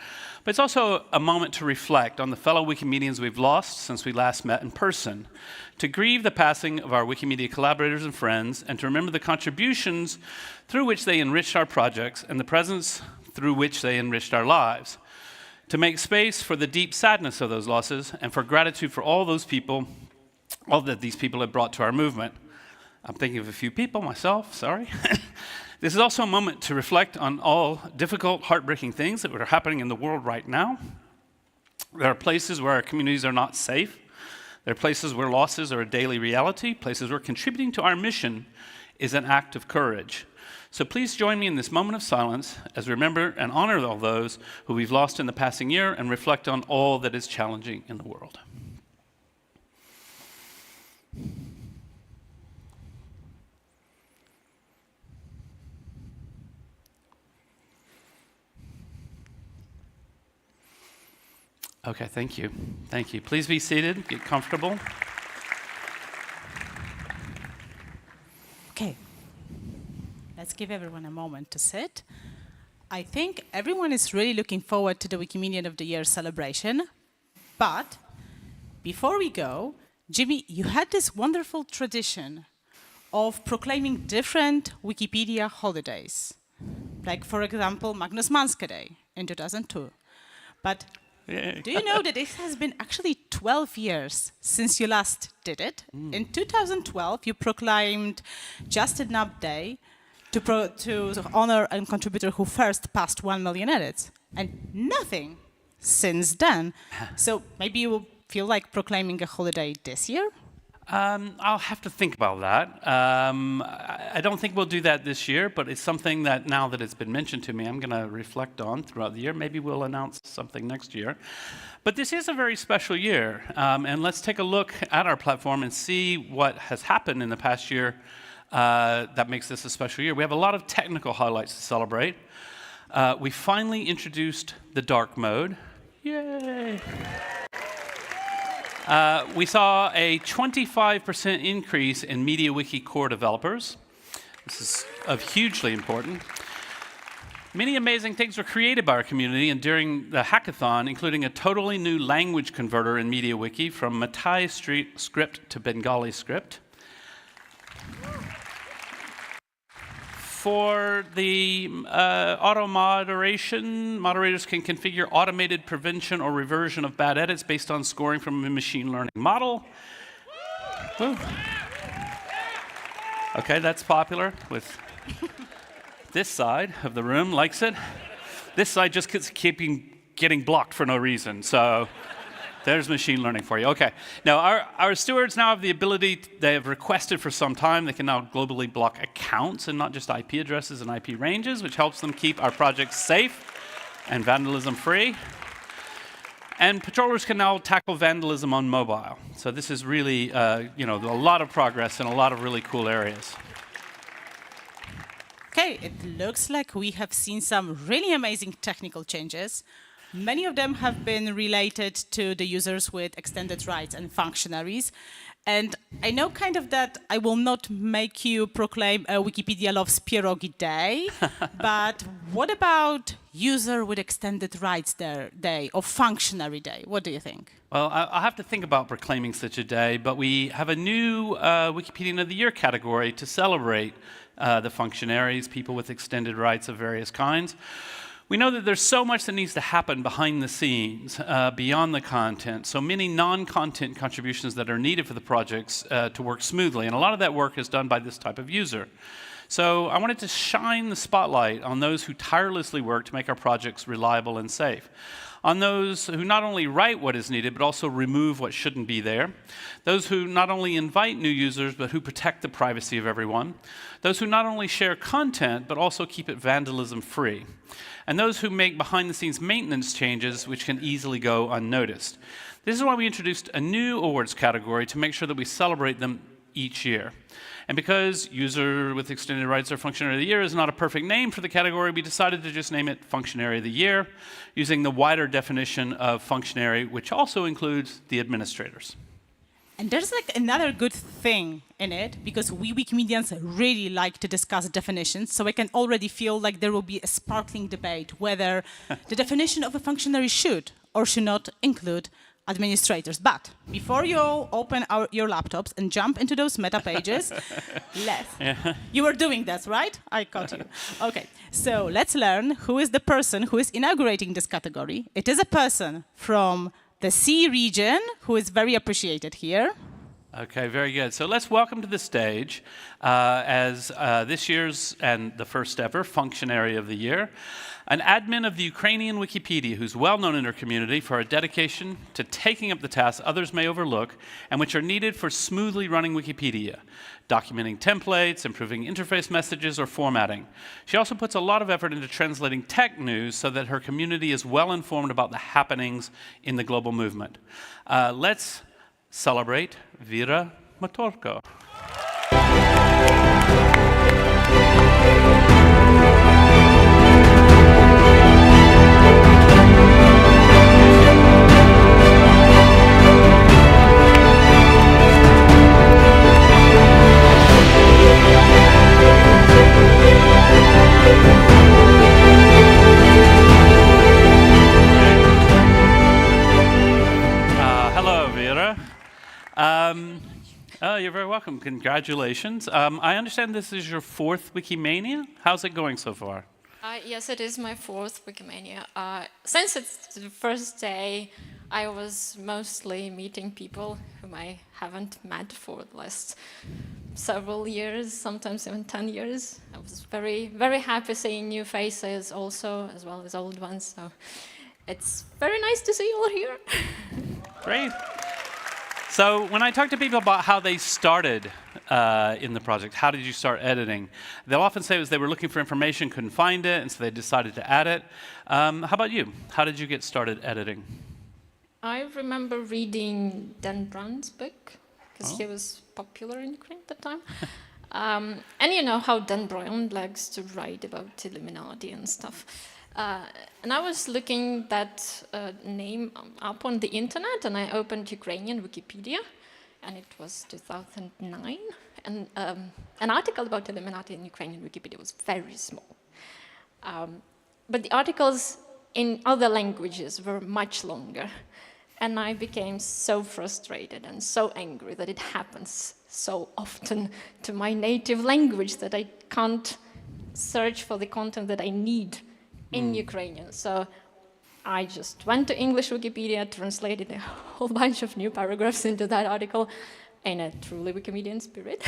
but it's also a moment to reflect on the fellow Wikimedians we've lost since we last met in person, to grieve the passing of our Wikimedia collaborators and friends, and to remember the contributions through which they enriched our projects and the presence through which they enriched our lives, to make space for the deep sadness of those losses and for gratitude for all those people, all that these people have brought to our movement. I'm thinking of a few people, myself, sorry. This is also a moment to reflect on all difficult, heartbreaking things that are happening in the world right now. There are places where our communities are not safe. There are places where losses are a daily reality, places where contributing to our mission is an act of courage. So please join me in this moment of silence as we remember and honor all those who we've lost in the passing year and reflect on all that is challenging in the world. Okay, thank you. Thank you. Please be seated, get comfortable.
Okay, let's give everyone a moment to sit. I think everyone is really looking forward to the Wikimedian of the Year celebration. But before we go, Jimmy, you had this wonderful tradition of proclaiming different Wikipedia holidays. Like, for example, Magnus Manske Day in 2002. But do you know that it has been actually 12 years since you last did it? In 2012, you proclaimed Just Enough Day to honor a contributor who first passed 1 million edits. And nothing since then. So maybe you will feel like proclaiming a holiday this year?
I'll have to think about that. I don't think we'll do that this year, but it's something that now that it's been mentioned to me, I'm going to reflect on throughout the year. Maybe we'll announce something next year. But this is a very special year, and let's take a look at our platform and see what has happened in the past year that makes this a special year. We have a lot of technical highlights to celebrate. We finally introduced the dark mode. Yay! We saw a 25% increase in MediaWiki core developers. This is hugely important. Many amazing things were created by our community and during the hackathon, including a totally new language converter in MediaWiki from Matai script to Bengali script. For the auto moderation, moderators can configure automated prevention or reversion of bad edits based on scoring from a machine learning model. Woo. Okay, that's popular with this side of the room, likes it. This side just keeps getting blocked for no reason, so there's machine learning for you. Okay, now our stewards now have the ability, they have requested for some time, they can now globally block accounts and not just IP addresses and IP ranges, which helps them keep our projects safe and vandalism free. And patrollers can now tackle vandalism on mobile. So this is really, a lot of progress in a lot of really cool areas.
Okay, it looks like we have seen some really amazing technical changes. Many of them have been related to the users with extended rights and functionaries. And I know kind of that I will not make you proclaim a Wikipedia loves pierogi day, but what about user with extended rights day or functionary day? What do you think?
Well, I'll have to think about proclaiming such a day, but we have a new Wikipedian of the Year category to celebrate the functionaries, people with extended rights of various kinds. We know that there's so much that needs to happen behind the scenes, beyond the content, so many non-content contributions that are needed for the projects to work smoothly, and a lot of that work is done by this type of user. So I wanted to shine the spotlight on those who tirelessly work to make our projects reliable and safe. On those who not only write what is needed, but also remove what shouldn't be there. Those who not only invite new users, but who protect the privacy of everyone. Those who not only share content, but also keep it vandalism free. And those who make behind-the-scenes maintenance changes, which can easily go unnoticed. This is why we introduced a new awards category to make sure that we celebrate them each year. And because User with Extended Rights or Functionary of the Year is not a perfect name for the category, we decided to just name it Functionary of the Year, using the wider definition of functionary, which also includes the administrators.
And there's like another good thing in it, because we Wikimedians really like to discuss definitions, so I can already feel like there will be a sparkling debate whether the definition of a functionary should or should not include administrators. But before you open your laptops and jump into those meta pages, you were doing that, right? I caught you. Okay, so let's learn who is the person who is inaugurating this category. It is a person from the C region who is very appreciated here.
Okay, very good. So let's welcome to the stage as this year's and the first ever Functionary of the Year, an admin of the Ukrainian Wikipedia who's well known in her community for her dedication to taking up the tasks others may overlook and which are needed for smoothly running Wikipedia, documenting templates, improving interface messages, or formatting. She also puts a lot of effort into translating tech news so that her community is well informed about the happenings in the global movement. Let's celebrate Vera Motorko. welcome. Congratulations. I understand this is your 4th Wikimania. How's it going so far?
Yes, it is my 4th Wikimania. Since it's the first day, I was mostly meeting people whom I haven't met for the last several years, sometimes even 10 years. I was very, very happy seeing new faces also, as well as old ones. So it's very nice to see you all here.
Great. So when I talk to people about how they started in the project, how did you start editing? They'll often say it was they were looking for information, couldn't find it, and so they decided to add it. How about you? How did you get started editing?
I remember reading Dan Brown's book, because he was popular in Ukraine at the time. And you know how Dan Brown likes to write about Illuminati and stuff. And I was looking that name up on the internet, and I opened Ukrainian Wikipedia, and it was 2009. And an article about Illuminati in Ukrainian Wikipedia was very small. But the articles in other languages were much longer. And I became so frustrated and so angry that it happens so often to my native language that I can't search for the content that I need in Ukrainian. So I just went to English Wikipedia, translated a whole bunch of new paragraphs into that article in a truly Wikimedian spirit,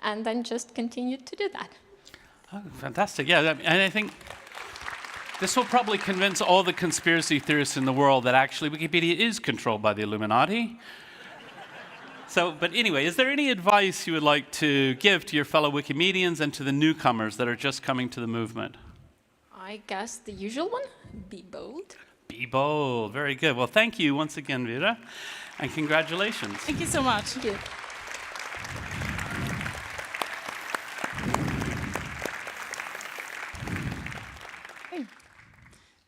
and then just continued to do that.
Oh, fantastic. Yeah, and I think this will probably convince all the conspiracy theorists in the world that actually Wikipedia is controlled by the Illuminati. But anyway, is there any advice you would like to give to your fellow Wikimedians and to the newcomers that are just coming to the movement?
I guess the usual one, be bold.
Be bold. Very good. Well, thank you once again, Vera, and congratulations.
Thank you so much.
Thank you.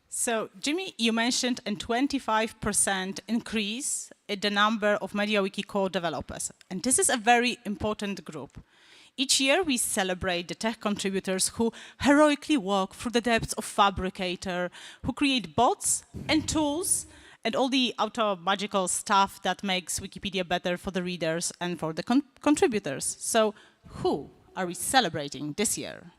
So, Jimmy, you mentioned a 25% increase in the number of MediaWiki core developers. And this is a very important group. Each year, we celebrate the tech contributors who heroically walk through the depths of Fabricator, who create bots and tools and all the auto-magical stuff that makes Wikipedia better for the readers and for the contributors. So, who are we celebrating this year?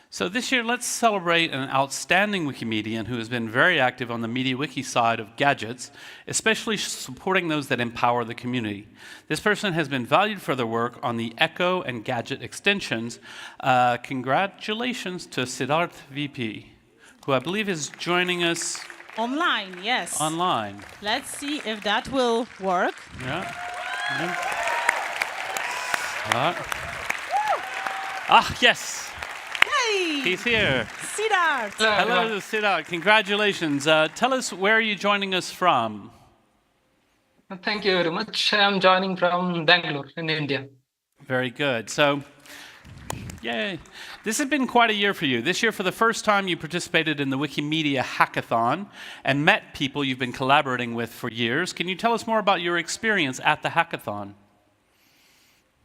So this year, let's celebrate an outstanding Wikimedian who has been very active on the MediaWiki side of gadgets, especially supporting those that empower the community. This person has been valued for their work on the Echo and Gadget extensions. Congratulations to Siddharth VP, who I believe is joining us
online, yes.
Online.
Let's see if that will work.
Yeah. Yes.
Hey!
He's here.
Siddharth.
Hello, Siddharth. Congratulations. Tell us where are you joining us from?
Thank you very much. I'm joining from Bangalore in India.
Very good. So, yay. This has been quite a year for you. This year, for the first time, you participated in the Wikimedia Hackathon and met people you've been collaborating with for years. Can you tell us more about your experience at the hackathon?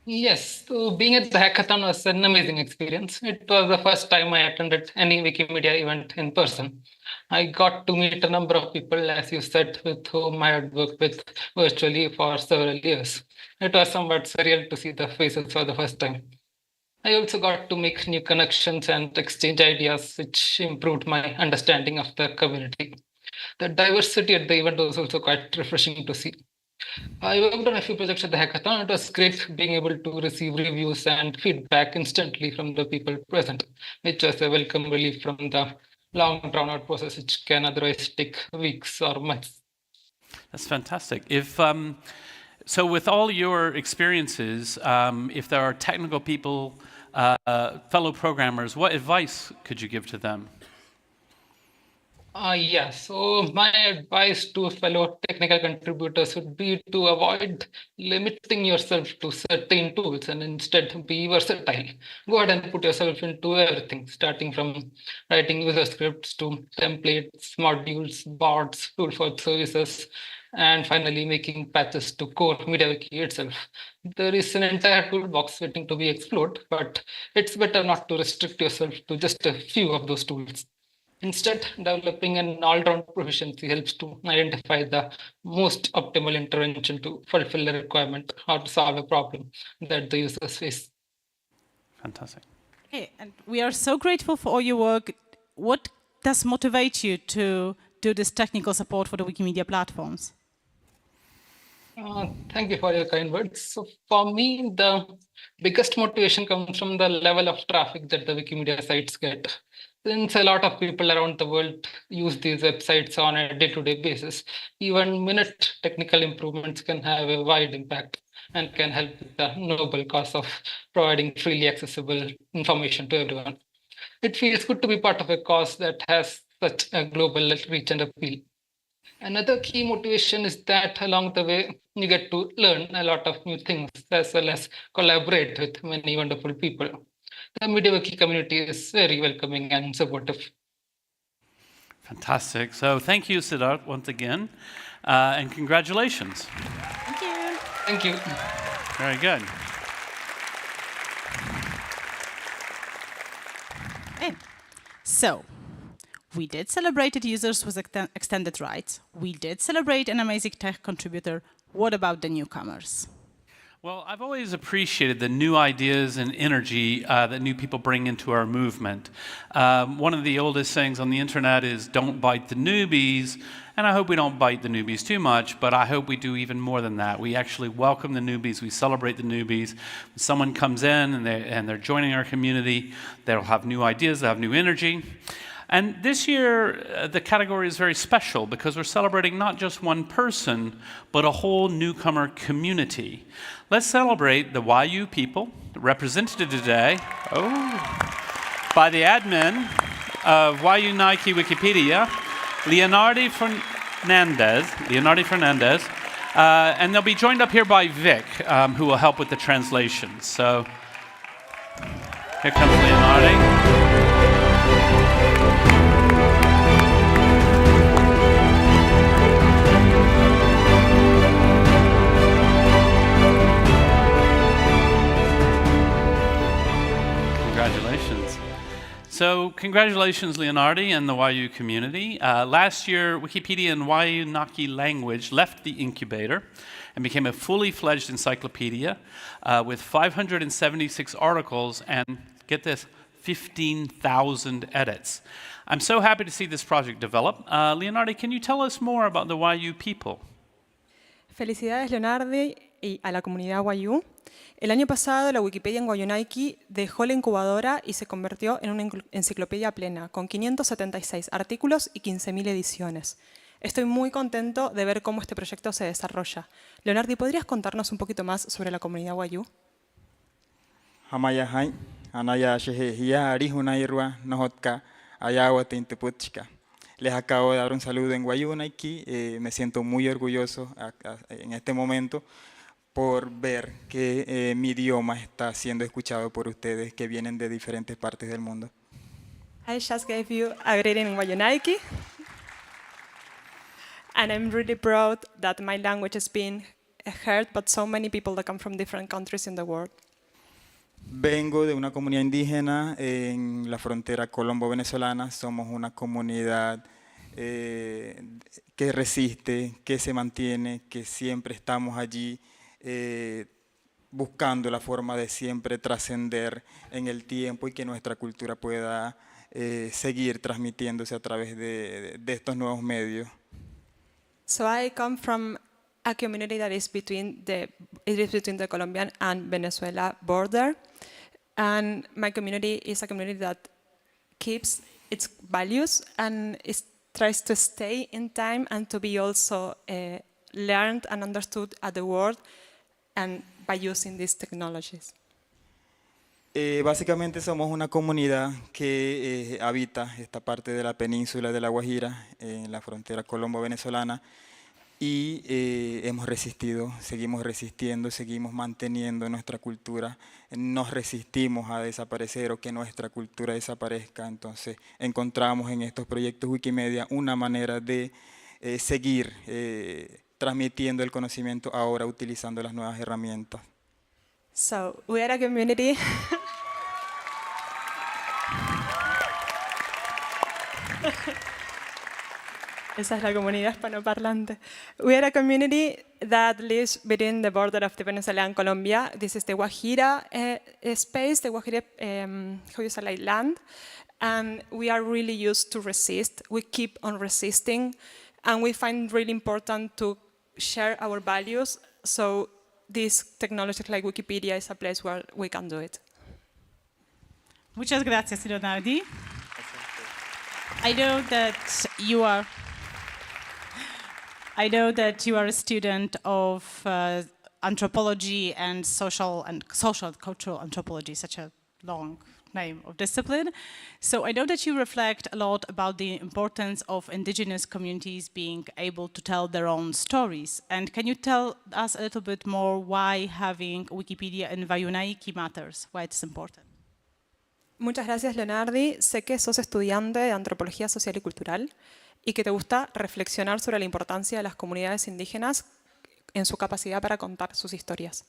Yes, so being at the hackathon was an amazing experience. It was the first time I attended any Wikimedia event in person. I got to meet a number of people, as you said, with whom I had worked with virtually for several years. It was somewhat surreal to see the faces for the first time. I also got to make new connections and exchange ideas, which improved my understanding of the community. The diversity at the event was also quite refreshing to see. I worked on a few projects at the hackathon. It was great being able to receive reviews and feedback instantly from the people present, which was a welcome relief from the long drawn-out process, which can otherwise take weeks or months.
That's fantastic. So with all your experiences, if there are technical people, fellow programmers, what advice could you give to them?
So my advice to fellow technical contributors would be to avoid limiting yourself to certain tools and instead be versatile. Go ahead and put yourself into everything, starting from writing user scripts to templates, modules, bots, tool for services, and finally making patches to core MediaWiki itself. There is an entire toolbox waiting to be explored, but it's better not to restrict yourself to just a few of those tools. Instead, developing an all-round proficiency helps to identify the most optimal intervention to fulfill a requirement or to solve a problem that the users face.
Fantastic.
Okay, and we are so grateful for all your work. What does motivate you to do this technical support for the Wikimedia platforms?
Thank you for your kind words. So for me, the biggest motivation comes from the level of traffic that the Wikimedia sites get. Since a lot of people around the world use these websites on a day-to-day basis, even minute technical improvements can have a wide impact and can help with the noble cause of providing freely accessible information to everyone. It feels good to be part of a cause that has such a global reach and appeal. Another key motivation is that along the way, you get to learn a lot of new things as well as collaborate with many wonderful people. The MediaWiki community is very welcoming and supportive.
Fantastic. So thank you, Siddharth, once again, and congratulations.
Thank you.
Thank you.
Very good.
Okay. So, we did celebrate users with extended rights. We did celebrate an amazing tech contributor. What about the newcomers?
Well, I've always appreciated the new ideas and energy that new people bring into our movement. One of the oldest sayings on the internet is, don't bite the newbies, and I hope we don't bite the newbies too much, but I hope we do even more than that. We actually welcome the newbies, we celebrate the newbies. When someone comes in and they're joining our community, they'll have new ideas, they'll have new energy. And this year, the category is very special because we're celebrating not just one person, but a whole newcomer community. Let's celebrate the YU people, represented today by the admin of YU Nike Wikipedia, Leonardo Fernandez, and they'll be joined up here by Vic, who will help with the translation. So here comes Leonardo. Congratulations. So congratulations, Leonardo and the YU community. Last year, Wikipedia in YU Naki language left the incubator and became a fully fledged encyclopedia with 576 articles and, get this, 15,000 edits. I'm so happy to see this project develop. Leonardo, can you tell us more about the YU people?
Felicidades, Leonardo, y a la comunidad YU. El año pasado, la Wikipedia en YU Nike dejó la incubadora y se convirtió en una enciclopedia plena, con 576 artículos y 15.000 ediciones. Estoy muy contento de ver cómo este proyecto se desarrolla. Leonardo, ¿podrías contarnos un poquito más sobre la comunidad YU?
Hamayahai, anaya shehehia arihunayirwa nohotka ayawa tintepuchka. Les acabo de dar un saludo en YU Nike. Me siento muy orgulloso en este momento por ver que mi idioma está siendo escuchado por ustedes que vienen de diferentes partes del mundo.
I just gave you a greeting in YU Nike. And I'm really proud that my language is being heard by so many people that come from different countries in the world.
Vengo de una comunidad indígena en la frontera colombo-venezolana. Somos una comunidad que resiste, que se mantiene, que siempre estamos allí buscando la forma de siempre trascender en el tiempo y que nuestra cultura pueda seguir transmitiéndose a través de estos nuevos medios.
So I come from a community that is between the Colombian and Venezuela border, and my community is a community that keeps its values and tries to stay in time and to be also learned and understood at the world and by using these technologies.
Básicamente somos una comunidad que habita esta parte de la península de La Guajira, en la frontera colombo-venezolana, y hemos resistido, seguimos resistiendo, seguimos manteniendo nuestra cultura, nos resistimos a desaparecer o que nuestra cultura desaparezca. Entonces encontramos en estos proyectos Wikimedia una manera de seguir transmitiendo el conocimiento ahora utilizando las nuevas herramientas.
So we are a community Esa es la comunidad hispanoparlante. We are a community that lives between the border of the Venezuela and Colombia. This is the Guajira space, the Guajira, how you say, like land. And we are really used to resist. We keep on resisting. And we find really important to share our values. So this technology like Wikipedia is a place where we can do it.
Muchas gracias, Leonardi. I know that you are a student of anthropology and social cultural anthropology, such a long name of discipline. So I know that you reflect a lot about the importance of indigenous communities being able to tell their own stories. And can you tell us a little bit more why having Wikipedia in Wayuunaiki matters, why it's important?
Muchas gracias, Leonardi. Sé que sos estudiante de Antropología Social y Cultural y que te gusta reflexionar sobre la importancia de las comunidades indígenas en su capacidad para contar sus historias.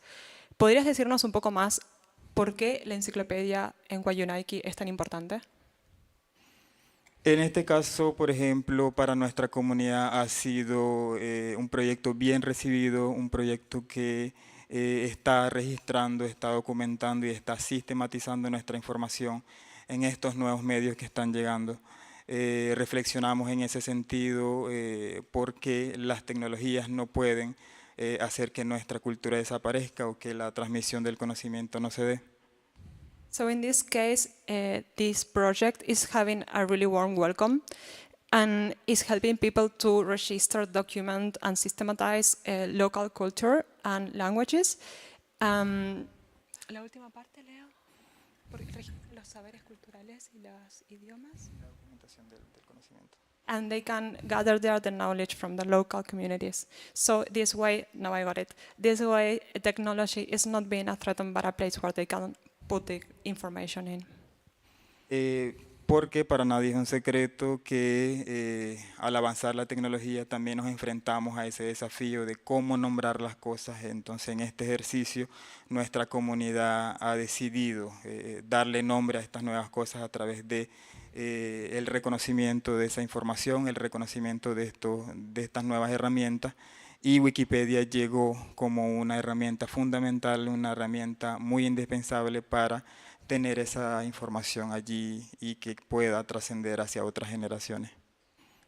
¿Podrías decirnos un poco más por qué la enciclopedia en Wayuunaiki es tan importante?
En este caso, por ejemplo, para nuestra comunidad ha sido un proyecto bien recibido, un proyecto que está registrando, está documentando y está sistematizando nuestra información en estos nuevos medios que están llegando. Reflexionamos en ese sentido porque las tecnologías no pueden hacer que nuestra cultura desaparezca o que la transmisión del conocimiento no se dé.
So in this case, this project is having a really warm welcome and is helping people to register, document and systematize local culture and languages. La última parte, Leo, los saberes culturales y los idiomas.
La documentación del conocimiento.
And they can gather there the knowledge from the local communities. So this way, now I got it, this way technology is not being a threat but a place where they can put the information in.
Porque para nadie es un secreto que al avanzar la tecnología también nos enfrentamos a ese desafío de cómo nombrar las cosas. Entonces en este ejercicio nuestra comunidad ha decidido darle nombre a estas nuevas cosas a través de el reconocimiento de esa información, el reconocimiento de estas nuevas herramientas, y Wikipedia llegó como una herramienta fundamental, una herramienta muy indispensable para tener esa información allí y que pueda trascender hacia otras generaciones.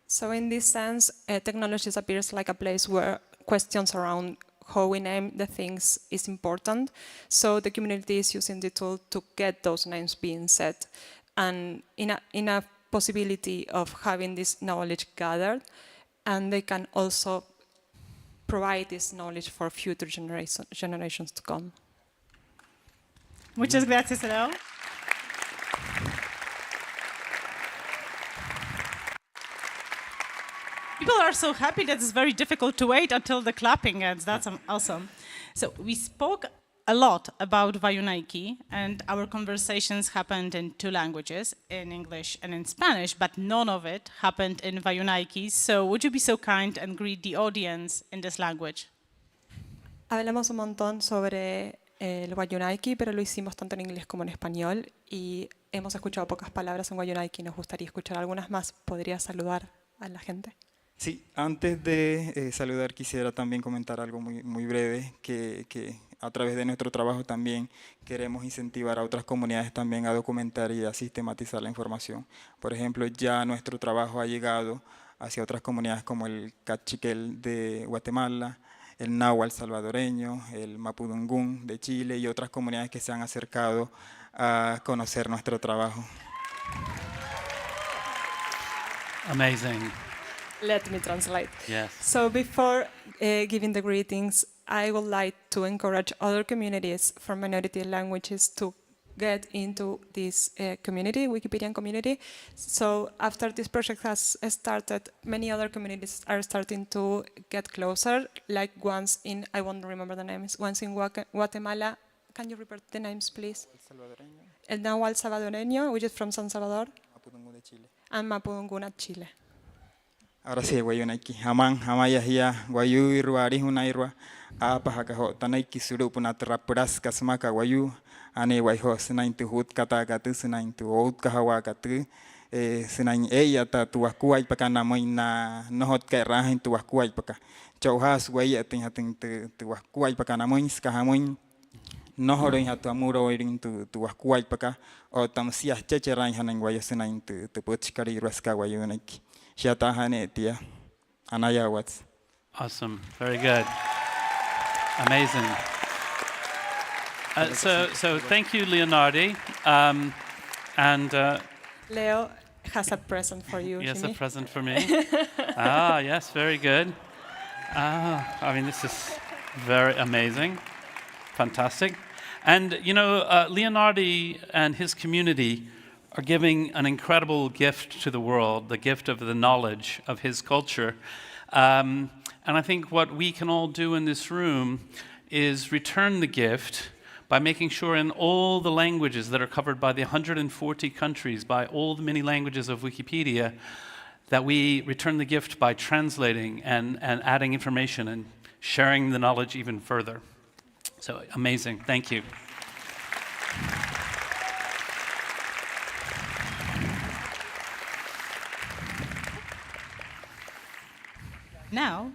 So in this sense, technology appears like a place where questions around how we name the things is important. So the community is using the tool to get those names being set. And in a possibility of having this knowledge gathered, and they can also provide this knowledge for future generations to come.
Muchas gracias, Leo. People are so happy that it's very difficult to wait until the clapping ends. That's awesome. So we spoke a lot about Wayuunaiki, and our conversations happened in two languages, in English and in Spanish, but none of it happened in Wayuunaiki. So would you be so kind and greet the audience in this language?
Hablamos un montón sobre el Wayuunaiki, pero lo hicimos tanto en inglés como en español y hemos escuchado pocas palabras en Wayuunaiki. Nos gustaría escuchar algunas más. ¿Podría saludar a la gente?
Sí, antes de saludar quisiera también comentar algo muy breve, que a través de nuestro trabajo también queremos incentivar a otras comunidades también a documentar y a sistematizar la información. Por ejemplo, ya nuestro trabajo ha llegado hacia otras comunidades como el Cachiquel de Guatemala, el Náhuatl salvadoreño, el Mapudungún de Chile y otras comunidades que se han acercado a conocer nuestro trabajo.
Amazing.
Let me translate.
Yes.
So before giving the greetings, I would like to encourage other communities from minority languages to get into this community, Wikipedian community. So after this project has started, many other communities are starting to get closer, like ones in, I won't remember the names, ones in Guatemala. Can you repeat the names, please? El Náhuatl salvadoreño, which is from San Salvador,
Mapudungún de Chile.
and Mapudungún at Chile.
Ahora sí, Wayuunaiki. Haman, hamayahia, wayu irua arihuna irua, apa hakaho tanaiki surupuna trapuras kasmaka wayu, ane waihos naintu hut kata katu sunaintu out kahawa katu, Sinain eya ta tuaskuay paka namoy na nohot kay rahin tuaskuay paka. Chauhas way ating hating tuaskuay paka namoy skahamoy nohoroin hatu amuroirin tuaskuay paka o tam siah cheche rain hanan way sinain tu pochkari raska way unik. Shata hane tia anaya wats.
Awesome. Very good. Amazing. So thank you, Leonardi.
Leo has a present for you.
Yes,
Jimmy.
a present for me. Yes, very good. I mean, this is very amazing. Fantastic. And, you know, Leonardi and his community are giving an incredible gift to the world, the gift of the knowledge of his culture. And I think what we can all do in this room is return the gift by making sure in all the languages that are covered by the 140 countries, by all the many languages of Wikipedia, that we return the gift by translating and adding information and sharing the knowledge even further. So amazing. Thank you.
Now,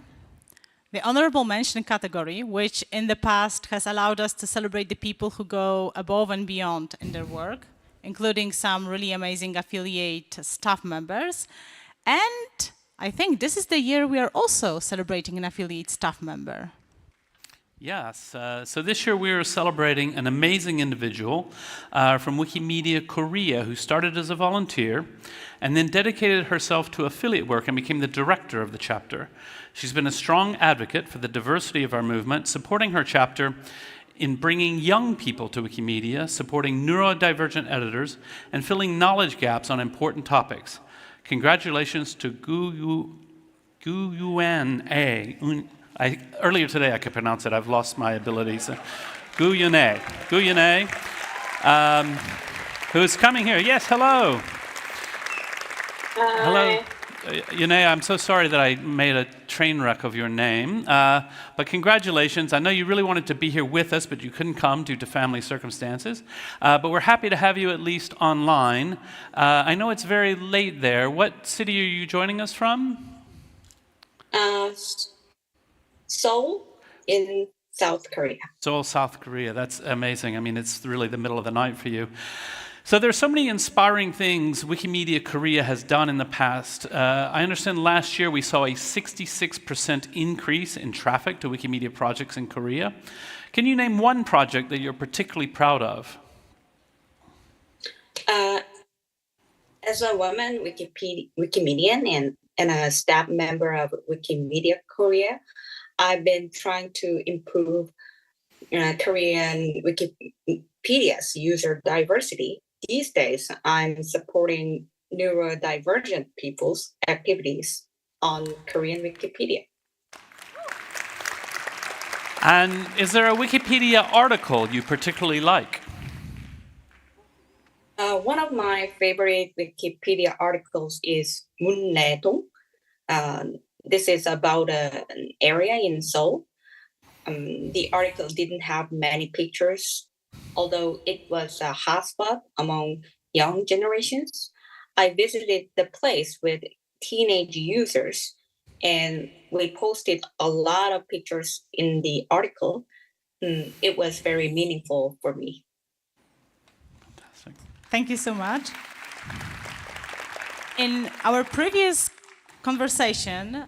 the honorable mention category, which in the past has allowed us to celebrate the people who go above and beyond in their work, including some really amazing affiliate staff members. And I think this is the year we are also celebrating an affiliate staff member.
Yes, so this year we are celebrating an amazing individual from Wikimedia Korea who started as a volunteer and then dedicated herself to affiliate work and became the director of the chapter. She's been a strong advocate for the diversity of our movement, supporting her chapter in bringing young people to Wikimedia, supporting neurodivergent editors, and filling knowledge gaps on important topics. Congratulations to Gu Yuan A. Earlier today I could pronounce it. I've lost my abilities. Gu Yuan A, who is coming here. Yes, hello. Hello. Yune, I'm so sorry that I made a train wreck of your name, but congratulations. I know you really wanted to be here with us, but you couldn't come due to family circumstances. But we're happy to have you at least online. I know it's very late there. What city are you joining us from?
Seoul in South Korea.
Seoul, South Korea. That's amazing. I mean, it's really the middle of the night for you. So there's so many inspiring things Wikimedia Korea has done in the past. I understand last year we saw a 66% increase in traffic to Wikimedia projects in Korea. Can you name one project that you're particularly proud of?
As a woman Wikimedian and a staff member of Wikimedia Korea, I've been trying to improve Korean Wikipedia's user diversity. These days, I'm supporting neurodivergent people's activities on Korean Wikipedia.
And is there a Wikipedia article you particularly like?
One of my favorite Wikipedia articles is Munnaedong. This is about an area in Seoul. The article didn't have many pictures, although it was a hotspot among young generations. I visited the place with teenage users, and we posted a lot of pictures in the article. It was very meaningful for me.
Fantastic.
Thank you so much. In our previous conversation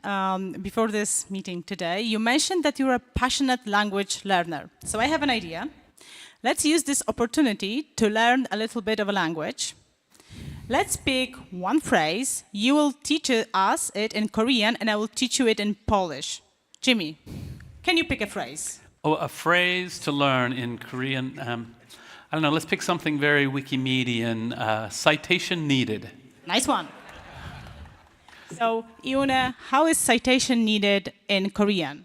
before this meeting today, you mentioned that you're a passionate language learner. So I have an idea. Let's use this opportunity to learn a little bit of a language. Let's pick one phrase. You will teach us it in Korean, and I will teach you it in Polish. Jimmy, can you pick a phrase?
Oh, a phrase to learn in Korean. I don't know, let's pick something very Wikimedian. Citation needed.
Nice one. So, Iune, how is citation needed in Korean?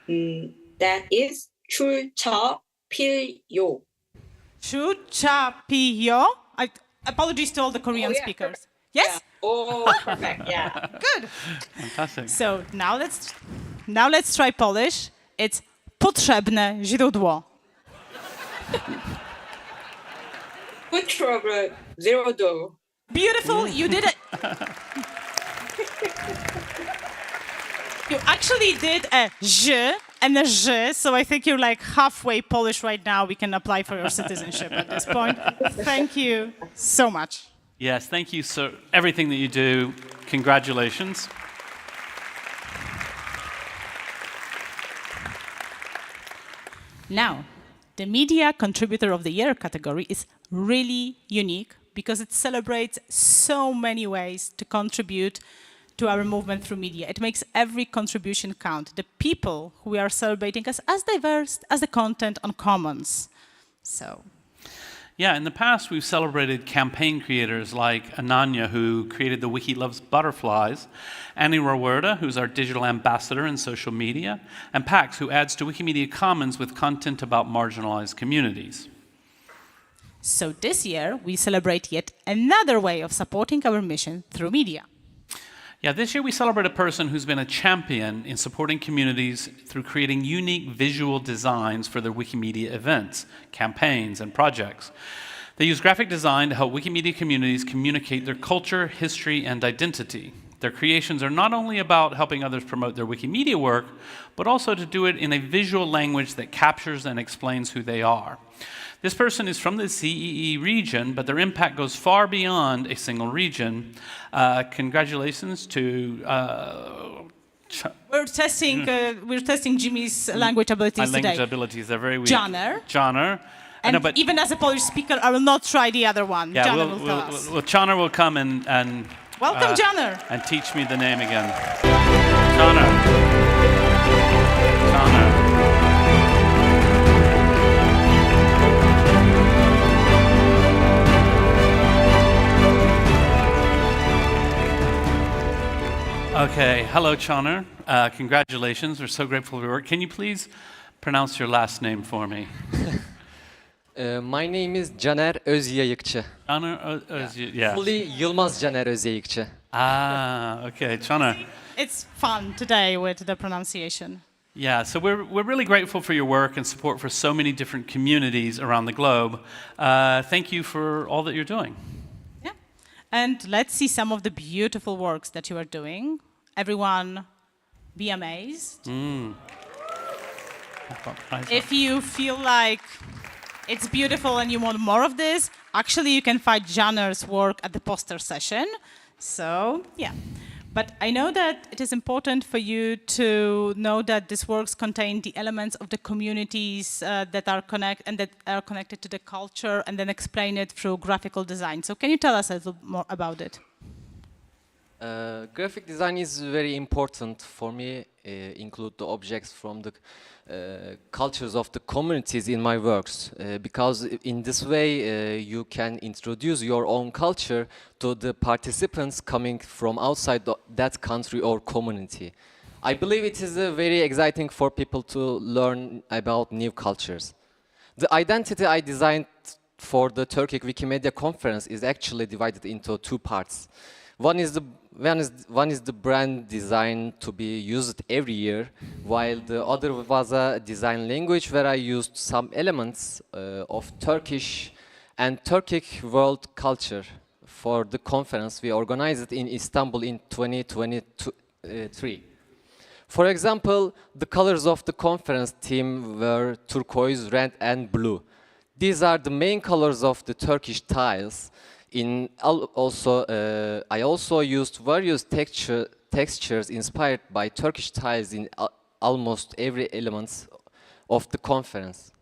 That is 출처 필요.
출처 필요? Apologies to all the Korean speakers.
Perfect.
Yes?
Yeah. Oh, perfect. Yeah.
Good.
Fantastic.
So now let's try Polish. It's potrzebne źródło.
Food trouble, zero door.
Beautiful, you did it. You actually did a je and a je, so I think you're like halfway Polish right now. We can apply for your citizenship at this point. Thank you so much.
Yes, thank you, sir. Everything that you do, congratulations.
Now, the Media Contributor of the Year category is really unique because it celebrates so many ways to contribute to our movement through media. It makes every contribution count. The people who we are celebrating as diverse as the content on Commons. So.
Yeah, in the past, we've celebrated campaign creators like Ananya, who created the Wiki Loves Butterflies, Annie Rowerda, who's our digital ambassador in social media, and Pax, who adds to Wikimedia Commons with content about marginalized communities.
So this year, we celebrate yet another way of supporting our mission through media.
Yeah, this year we celebrate a person who's been a champion in supporting communities through creating unique visual designs for their Wikimedia events, campaigns, and projects. They use graphic design to help Wikimedia communities communicate their culture, history, and identity. Their creations are not only about helping others promote their Wikimedia work, but also to do it in a visual language that captures and explains who they are. This person is from the CEE region, but their impact goes far beyond a single region. Congratulations to...
We're testing Jimmy's language abilities today.
Language abilities, they're very weak.
Johnner. And
but
even as a Polish speaker, I will not try the other one.
Yeah,
Johnner will tell us.
Johnner will come and
welcome, Johnner.
And teach me the name again. Johnner. Okay, hello, Chonner. Congratulations. We're so grateful for your work. Can you please pronounce your last name for me?
My name is Caner Özyayıkçı.
Caner Özyayıkçı, yeah.
Fully Yılmaz Caner Özyayıkçı.
Ah, okay, Chonner.
It's fun today with the pronunciation.
Yeah, so we're really grateful for your work and support for so many different communities around the globe. Thank you for all that you're doing.
Yeah, and let's see some of the beautiful works that you are doing. Everyone, be amazed. If you feel like it's beautiful and you want more of this, actually you can find Janner's work at the poster session. So, yeah. But I know that it is important for you to know that these works contain the elements of the communities that are connected to the culture, and then explain it through graphical design. So can you tell us a little more about it?
Graphic design is very important for me, include the objects from the cultures of the communities in my works, because in this way you can introduce your own culture to the participants coming from outside that country or community. I believe it is very exciting for people to learn about new cultures. The identity I designed for the Turkic Wikimedia conference is actually divided into two parts. One is the brand design to be used every year, while the other was a design language where I used some elements of Turkish and Turkic world culture for the conference we organized in Istanbul in 2023. For example, the colors of the conference theme were turquoise, red, and blue. These are the main colors of the Turkish tiles. I also used various textures inspired by Turkish tiles in almost every element of the conference.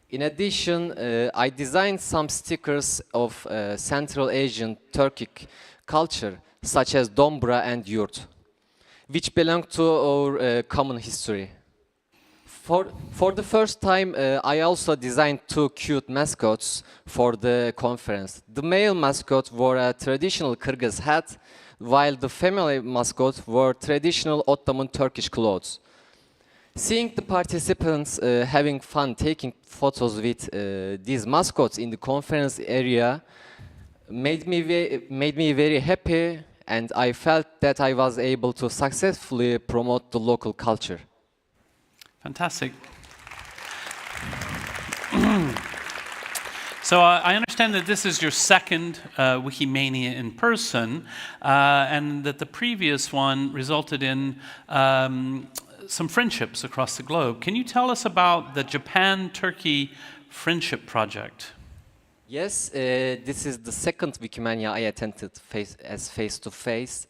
In addition, I designed some stickers of Central Asian Turkic culture, such as Dombra and Yurt, which belong to our common history. For the first time, I also designed two cute mascots for the conference. The male mascot wore a traditional Kyrgyz hat, while the female mascot wore traditional Ottoman Turkish clothes. Seeing the participants having fun taking photos with these mascots in the conference area made me very happy, and I felt that I was able to successfully promote the local culture.
Fantastic. So I understand that this is your second Wikimania in person, and that the previous one resulted in some friendships across the globe. Can you tell us about the Japan-Turkey Friendship Project?
Yes, this is the second Wikimania I attended face-to-face.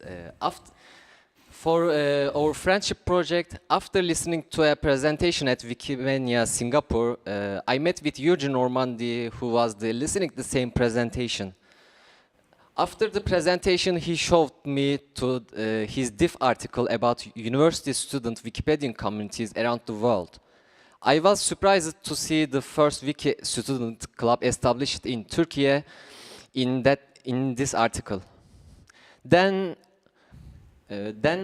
For our friendship project, after listening to a presentation at Wikimania Singapore, I met with Eugene Normandy, who was listening to the same presentation. After the presentation, he showed me to his diff article about university student Wikipedian communities around the world. I was surprised to see the first Wiki student club established in Turkey in this article. Then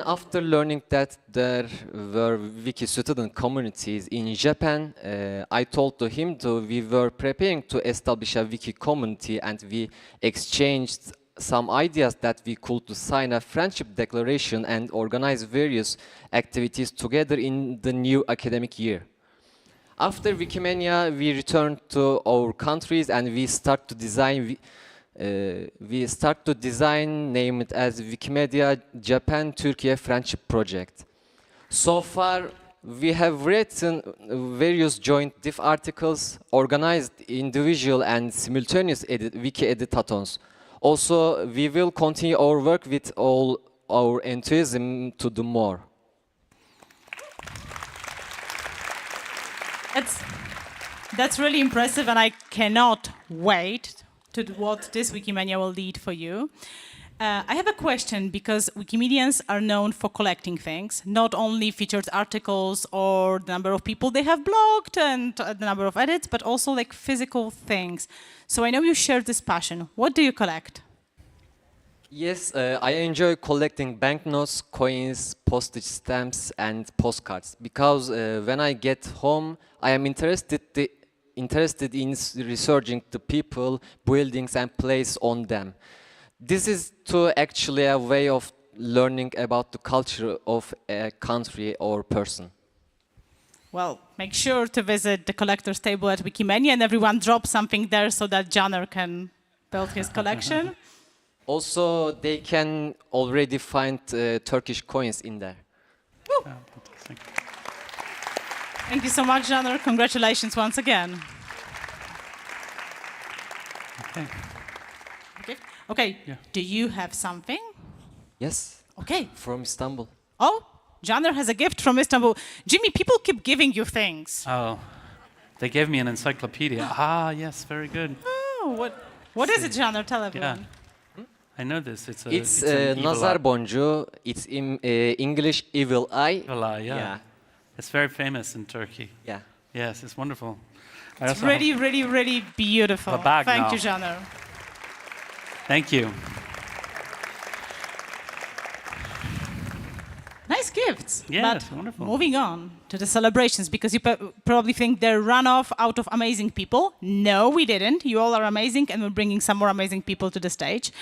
after learning that there were Wiki student communities in Japan, I told to him we were preparing to establish a Wiki community, and we exchanged some ideas that we could sign a friendship declaration and organize various activities together in the new academic year. After Wikimania, we returned to our countries and we start to design. Name it as Wikimedia Japan-Turkey Friendship Project. So far, we have written various joint diff articles, organized individual and simultaneous wiki editathons. Also, we will continue our work with all our enthusiasm to do more.
That's really impressive, and I cannot wait to what this Wikimania will lead for you. I have a question, because Wikimedians are known for collecting things, not only featured articles or the number of people they have blogged and the number of edits, but also like physical things. So I know you share this passion. What do you collect?
Yes, I enjoy collecting banknotes, coins, postage stamps, and postcards, because when I get home, I am interested in researching the people, buildings, and place on them. This is actually a way of learning about the culture of a country or person.
Well, make sure to visit the collector's table at Wikimania, and everyone drop something there so that Janer can build his collection.
Also, they can already find Turkish coins in there.
Thank you so much, Janer. Congratulations once again. Okay. Yeah. Do you have something?
Yes.
Okay.
From Istanbul.
Oh, Janer has a gift from Istanbul. Jimmy, people keep giving you things.
Oh, they gave me an encyclopedia. Yes, very good.
Oh, what is it, Janer? Tell everyone.
Yeah. I know this. It's
Nazar Boncu. It's in English Evil Eye.
Evil Eye, yeah. It's very famous in Turkey.
Yeah.
Yes, it's wonderful.
It's really, really, really beautiful. Thank you, Janer.
Thank you.
Nice gifts.
Yeah,
but
wonderful.
Moving on to the celebrations, because you probably think they're run off out of amazing people. No, we didn't. You all are amazing, and we're bringing some more amazing people to the stage.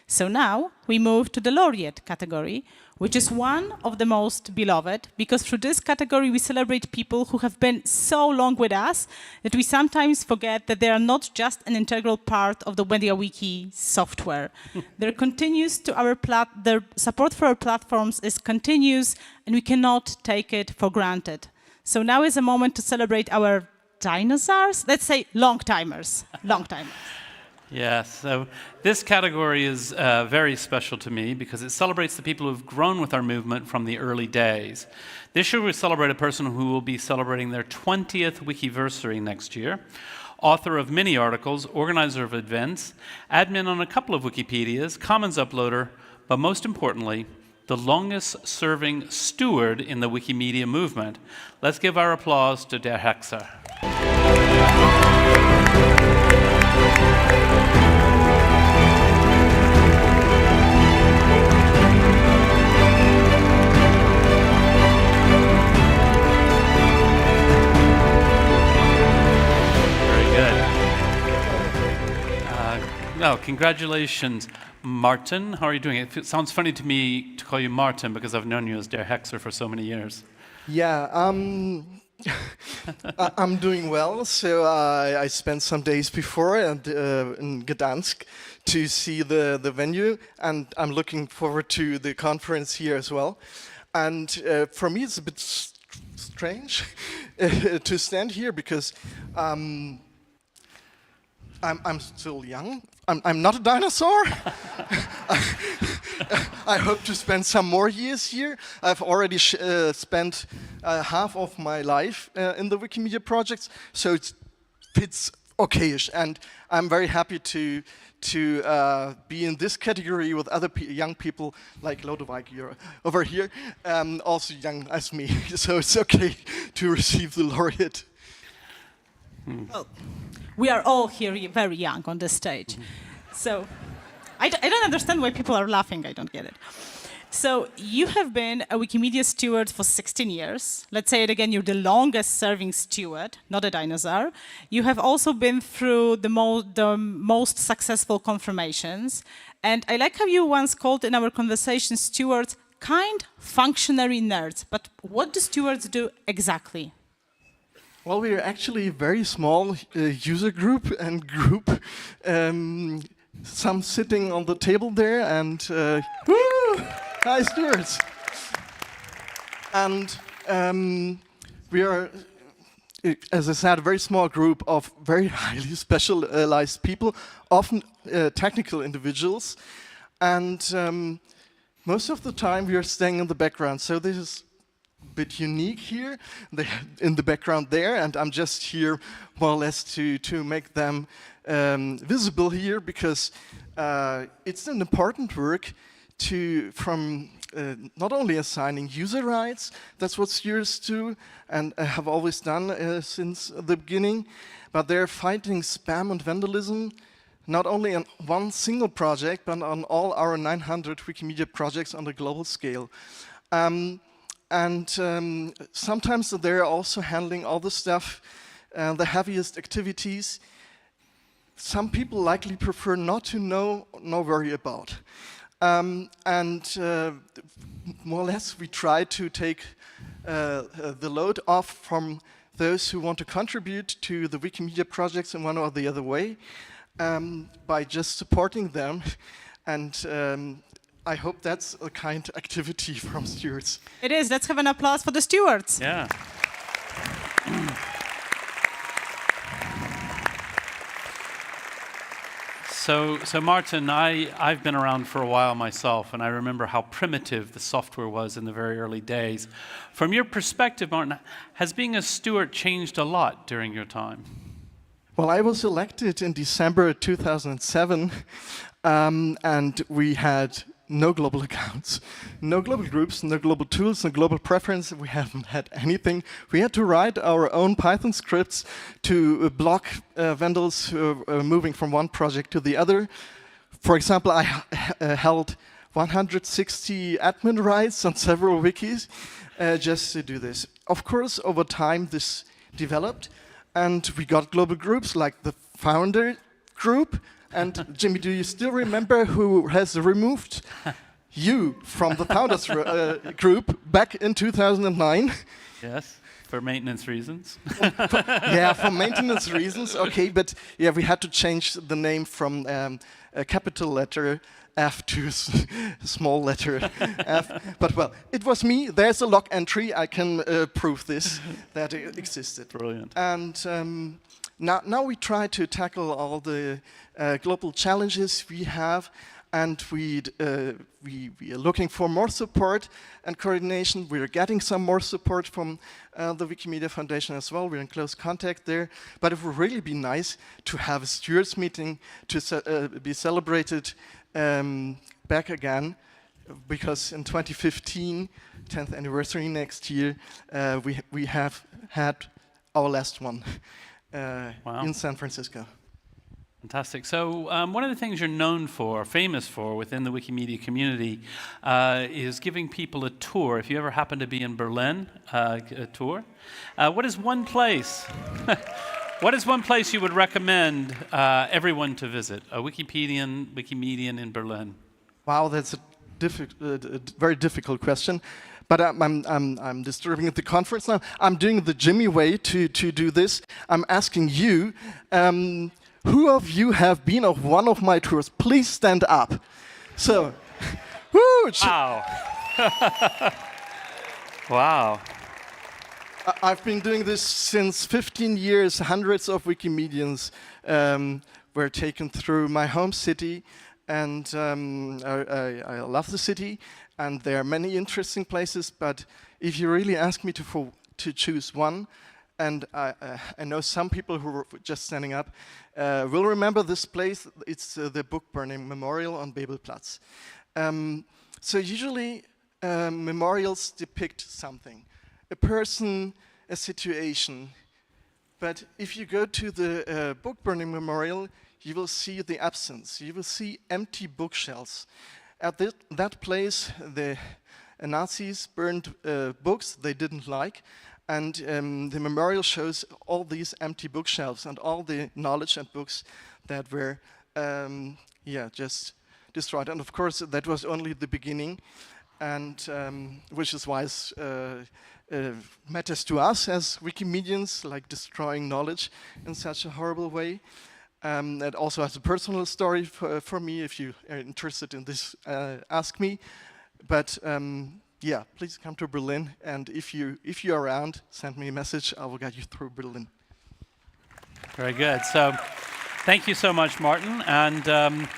So now we move to the Laureate category, which is one of the most beloved, because through this category we celebrate people who have been so long with us that we sometimes forget that they are not just an integral part of the MediaWiki software. Their support for our platforms is continuous, and we cannot take it for granted. So now is a moment to celebrate our dinosaurs. Let's say long-timers. Long-timers.
Yes, so this category is very special to me because it celebrates the people who have grown with our movement from the early days. This year we celebrate a person who will be celebrating their 20th Wikiversary next year, author of many articles, organizer of events, admin on a couple of Wikipedias, Commons uploader, but most importantly, the longest-serving steward in the Wikimedia movement. Let's give our applause to Der Hexer. No, congratulations, Martin. How are you doing? It sounds funny to me to call you Martin because I've known you as Der Hexer for so many years.
Yeah, I'm doing well. So I spent some days before in Gdańsk to see the venue, and I'm looking forward to the conference here as well. And for me, it's a bit strange to stand here because I'm still young. I'm not a dinosaur. I hope to spend some more years here. I've already spent half of my life in the Wikimedia projects, so it fits okayish. And I'm very happy to be in this category with other young people like Lodewijk over here, also young as me. So it's okay to receive the laureate.
Well, we are all here very young on the stage. So I don't understand why people are laughing. I don't get it. So you have been a Wikimedia steward for 16 years. Let's say it again, you're the longest serving steward, not a dinosaur. You have also been through the most successful confirmations. And I like how you once called in our conversation stewards kind, functionary nerds. But what do stewards do exactly?
Well, we're actually a very small user group and group. Some sitting on the table there and hi stewards. And we are, as I said, a very small group of very highly specialized people, often technical individuals. And most of the time we are staying in the background. So this is a bit unique here, in the background there, and I'm just here more or less to make them visible here because it's an important work from not only assigning user rights, that's what stewards do and have always done since the beginning, but they're fighting spam and vandalism not only on one single project, but on all our 900 Wikimedia projects on a global scale. Sometimes they're also handling all the stuff, the heaviest activities. Some people likely prefer not to know, nor worry about. More or less we try to take the load off from those who want to contribute to the Wikimedia projects in one or the other way by just supporting them. And I hope that's a kind activity from stewards.
It is. Let's have an applause for the stewards.
Yeah. So Martin, I've been around for a while myself, and I remember how primitive the software was in the very early days. From your perspective, Martin, has being a steward changed a lot during your time?
Well, I was elected in December 2007, and we had no global accounts, no global groups, no global tools, no global preference. We haven't had anything. We had to write our own Python scripts to block vendors moving from one project to the other. For example, I held 160 admin rights on several wikis just to do this. Of course, over time, this developed, and we got global groups like the founder group. And Jimmy, do you still remember who has removed you from the founders group back in 2009?
Yes, for maintenance reasons.
Yeah, for maintenance reasons. Okay, but yeah, we had to change the name from a capital letter F to small letter F. But well, it was me. There's a log entry. I can prove this, that it existed.
Brilliant.
And now we try to tackle all the global challenges we have, and we are looking for more support and coordination. We're getting some more support from the Wikimedia Foundation as well. We're in close contact there. But it would really be nice to have a stewards meeting to be celebrated back again, because in 2015, 10th anniversary next year, we have had our last one in San Francisco.
Fantastic. So one of the things you're known for, famous for within the Wikimedia community is giving people a tour. If you ever happen to be in Berlin, a tour, what is one place? What is one place you would recommend everyone to visit? A Wikimedian in Berlin.
Wow, that's a very difficult question. but I'm disturbing the conference now. I'm doing the Jimmy way to do this. I'm asking you, who of you have been on one of my tours? Please stand up. So, woo!
Wow. Wow.
I've been doing this since 15 years. Hundreds of Wikimedians were taken through my home city, and I love the city, and there are many interesting places, but if you really ask me to choose one, and I know some people who are just standing up will remember this place. It's the book burning memorial on Bebelplatz. So usually memorials depict something, a person, a situation. But if you go to the book burning memorial, you will see the absence. You will see empty bookshelves. At that place, the Nazis burned books they didn't like, and the memorial shows all these empty bookshelves and all the knowledge and books that were just destroyed. And of course, that was only the beginning, and which is why matters to us as Wikimedians, like destroying knowledge in such a horrible way. It also has a personal story for me. If you are interested in this, ask me. But yeah, please come to Berlin, and if you're around, send me a message. I will guide you through Berlin.
Very good. So, thank you so much, Martin. And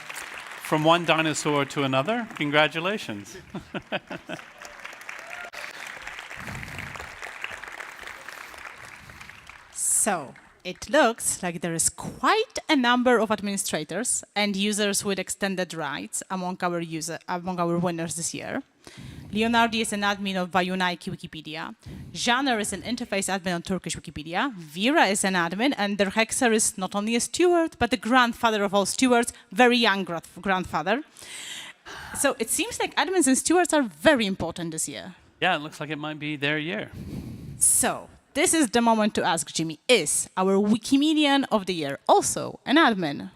from one dinosaur to another, congratulations.
So, it looks like there is quite a number of administrators and users with extended rights among our winners this year. Leonardi is an admin of Vayunaiki Wikipedia. Janer is an interface admin on Turkish Wikipedia. Vera is an admin, and Der Hexer is not only a steward, but the grandfather of all stewards, very young grandfather. So it seems like admins and stewards are very important this year.
Yeah, it looks like it might be their year.
So, this is the moment to ask Jimmy, is our Wikimedian of the year also an admin?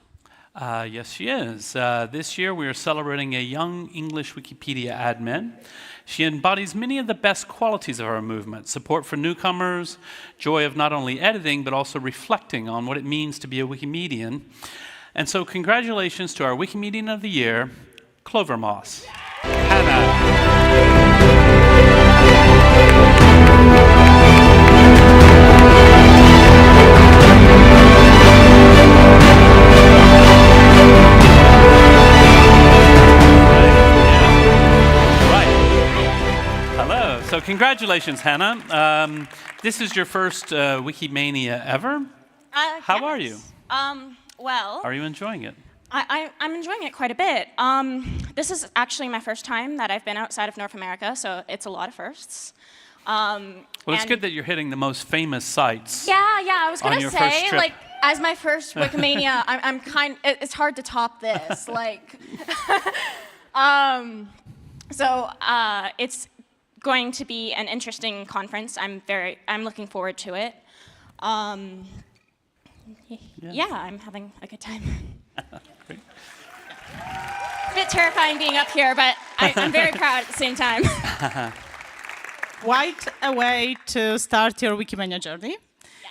Yes, she is. This year we are celebrating a young English Wikipedia admin. She embodies many of the best qualities of our movement: support for newcomers, joy of not only editing, but also reflecting on what it means to be a Wikimedian. And so congratulations to our Wikimedian of the year, Clover Moss. Hannah. So congratulations, Hannah. This is your first Wikimania ever. How are you?
Well,
Are you enjoying it?
I'm enjoying it quite a bit. This is actually my first time that I've been outside of North America, so it's a lot of firsts.
Well, it's good that you're hitting the most famous sites.
Yeah, I was gonna say, like, as my first Wikimania, it's hard to top this. Like, so it's going to be an interesting conference. I'm looking forward to it. Yeah, I'm having a good time.
Great.
It's a bit terrifying being up here, but I'm very proud at the same time.
Quite a way to start your Wikimania journey.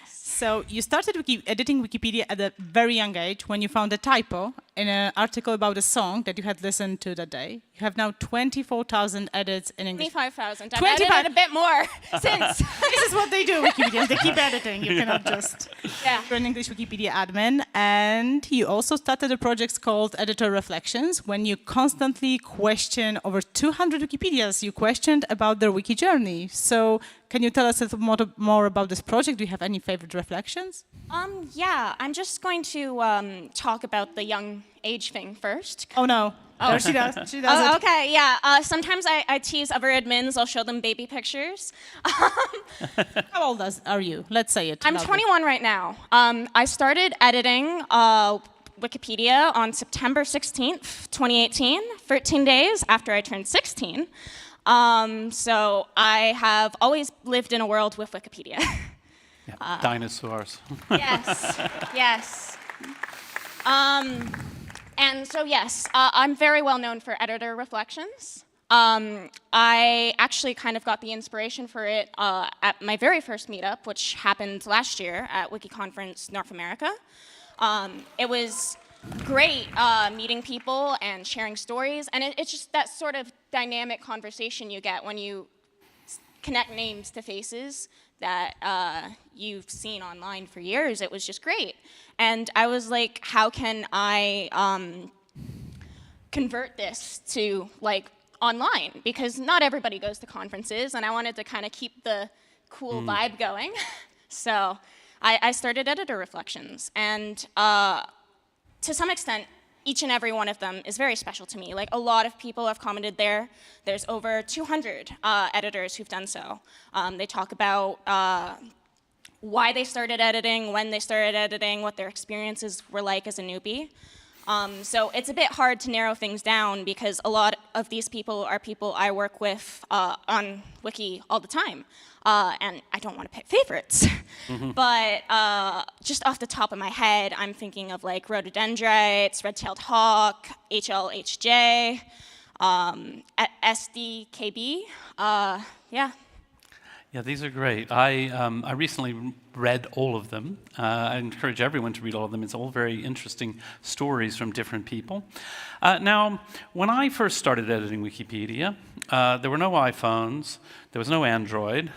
So you started editing Wikipedia at a very young age when you found a typo in an article about a song that you had listened to that day. You have now 24,000 edits in English.
25,000. I've edited a bit more since.
This is what they do, Wikimedians. They keep editing. You cannot just... You're an English Wikipedia admin. And you also started a project called Editor Reflections, when you constantly question over 200 Wikipedias you questioned about their wiki journey. So can you tell us a little more about this project? Do you have any favorite reflections?
Yeah, I'm just going to talk about the young age thing first.
Oh, no.
Oh.
There she does. She does
Oh,
it.
okay, yeah. Sometimes I tease other admins. I'll show them baby pictures.
How old are you? Let's say it.
I'm
loudly.
21 right now. I started editing Wikipedia on September 16th, 2018, 13 days after I turned 16. So I have always lived in a world with Wikipedia.
Dinosaurs.
Yes. And so yes, I'm very well known for Editor Reflections. I actually kind of got the inspiration for it at my very first meetup, which happened last year at WikiConference North America. It was great meeting people and sharing stories, and it's just that sort of dynamic conversation you get when you connect names to faces that you've seen online for years. It was just great. And I was like, how can I convert this to like online? Because not everybody goes to conferences, and I wanted to kind of keep the cool vibe going. So I started Editor Reflections, and to some extent, each and every one of them is very special to me. Like, a lot of people have commented there. There's over 200 editors who've done so. They talk about why they started editing, when they started editing, what their experiences were like as a newbie. So it's a bit hard to narrow things down because a lot of these people are people I work with on Wiki all the time. And I don't want to pick favorites. But just off the top of my head, I'm thinking of like rhododendrites, red-tailed hawk, HLHJ, SDKB. Yeah.
Yeah, these are great. I recently read all of them. I encourage everyone to read all of them. It's all very interesting stories from different people. Now, when I first started editing Wikipedia, there were no iPhones, there was no Android,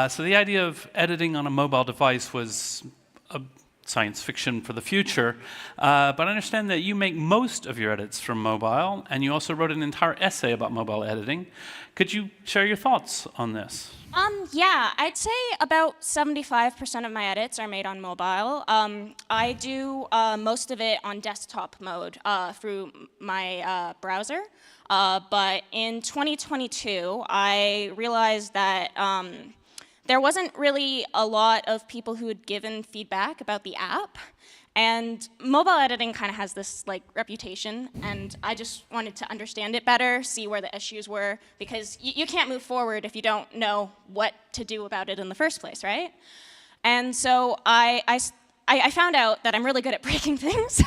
so the idea of editing on a mobile device was a science fiction for the future. But I understand that you make most of your edits from mobile, and you also wrote an entire essay about mobile editing. Could you share your thoughts on this?
Yeah, I'd say about 75% of my edits are made on mobile. I do most of it on desktop mode through my browser. But in 2022, I realized that there wasn't really a lot of people who had given feedback about the app. And mobile editing kind of has this like reputation, and I just wanted to understand it better, see where the issues were, because you can't move forward if you don't know what to do about it in the first place, right? And so I found out that I'm really good at breaking things.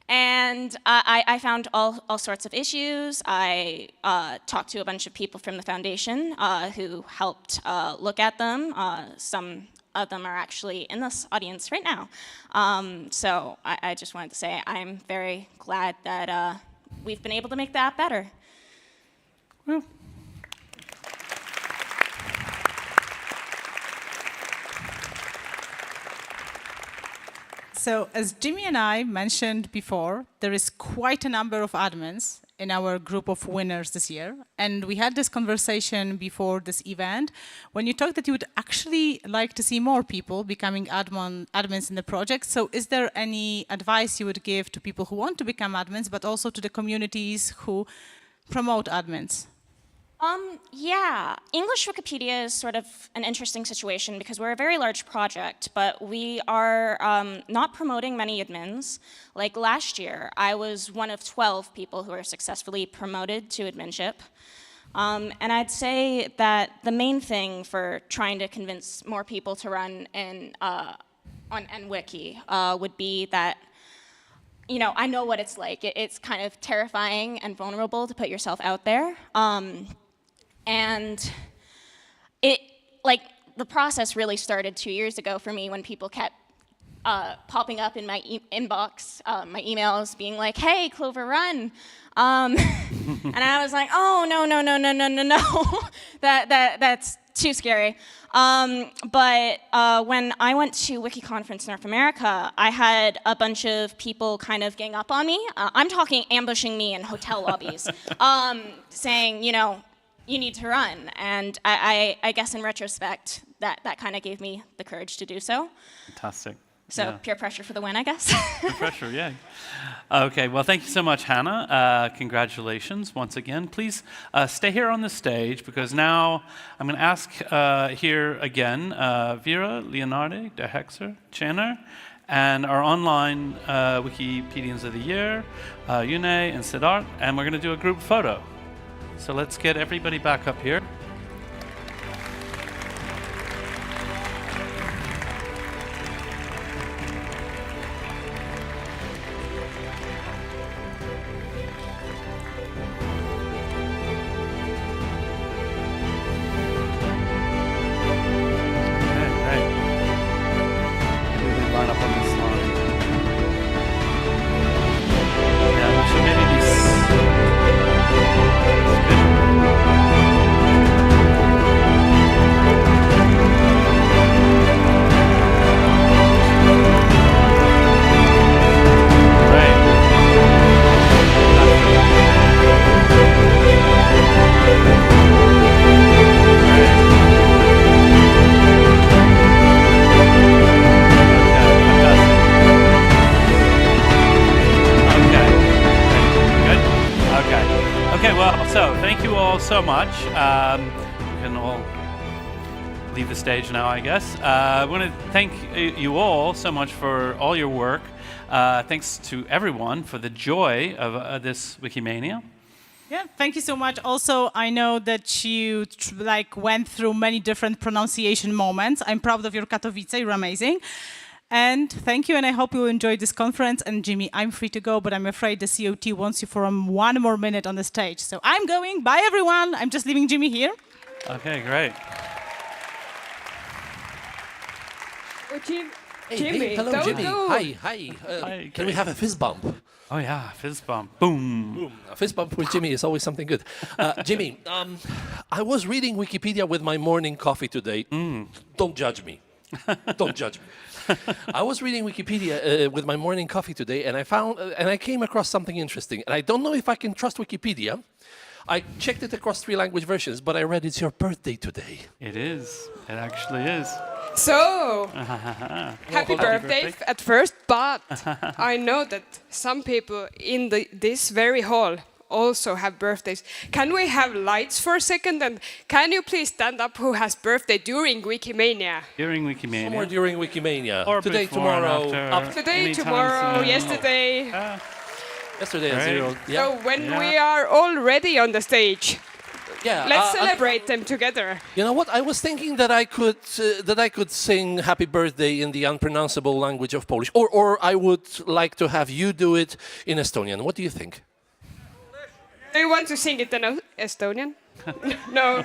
And I found all sorts of issues. I talked to a bunch of people from the foundation who helped look at them. Some of them are actually in this audience right now. So I just wanted to say I'm very glad that we've been able to make the app better.
Well.
So as Jimmy and I mentioned before, there is quite a number of admins in our group of winners this year. And we had this conversation before this event when you talked that you would actually like to see more people becoming admins in the project. So is there any advice you would give to people who want to become admins, but also to the communities who promote admins?
Yeah, English Wikipedia is sort of an interesting situation because we're a very large project, but we are not promoting many admins. Like last year, I was one of 12 people who were successfully promoted to adminship. And I'd say that the main thing for trying to convince more people to run on NWiki would be that, you know, I know what it's like. It's kind of terrifying and vulnerable to put yourself out there. And the process really started 2 years ago for me when people kept popping up in my inbox, my emails, being like, "Hey, Clover, run!" And I was like, "Oh no! That's too scary." But when I went to WikiConference North America, I had a bunch of people kind of gang up on me. I'm talking ambushing me in hotel lobbies, saying, you know, you need to run. And I guess in retrospect, that kind of gave me the courage to do so.
Fantastic.
So
yeah.
Peer pressure for the win, I guess.
Peer pressure, yeah. Okay, well, thank you so much, Hannah. Congratulations once again. Please stay here on the stage because now I'm going to ask here again Vera, Leonardo, De Hexer, Channer, and our online Wikipedians of the Year, Yune and Siddharth, and we're going to do a group photo. So let's get everybody back up here. up on this slide. Yeah, we should maybe do Okay, well, so thank you all so much. We can all leave the stage now, I guess. I want to thank you all so much for all your work. Thanks to everyone for the joy of this Wikimania.
Yeah, thank you so much. Also, I know that you went through many different pronunciation moments. I'm proud of your Katowice. You're amazing. And thank you, and I hope you enjoyed this conference. And Jimmy, I'm free to go, but I'm afraid the COT wants you for one more minute on the stage. So I'm going. Bye, everyone. I'm just leaving Jimmy here.
Okay, great.
Jimmy,
hello,
don't
Jimmy.
go.
Hi, hi. Can we have a fist bump?
Oh yeah, fist bump. Boom.
Boom. A fist bump with Jimmy is always something good. Jimmy, I was reading Wikipedia with my morning coffee today. Don't judge me. Don't judge me. I was reading Wikipedia with my morning coffee today, and I came across something interesting. And I don't know if I can trust Wikipedia. I checked it across 3 language versions, but I read it's your birthday today.
It is. It actually is.
So, happy birthday at first, but I know that some people in this very hall also have birthdays. Can we have lights for a second? And can you please stand up who has birthday during Wikimania?
During Wikimania.
Somewhere during Wikimania.
Or
today, tomorrow.
Today, tomorrow, yesterday.
Yesterday at
Right.
0. Yeah.
So when we are already on the stage,
Yeah,
let's celebrate them together.
You know what? I was thinking that I could sing "Happy Birthday" in the unpronounceable language of Polish, or I would like to have you do it in Estonian. What do you think?
Do you want to sing it in Estonian? No.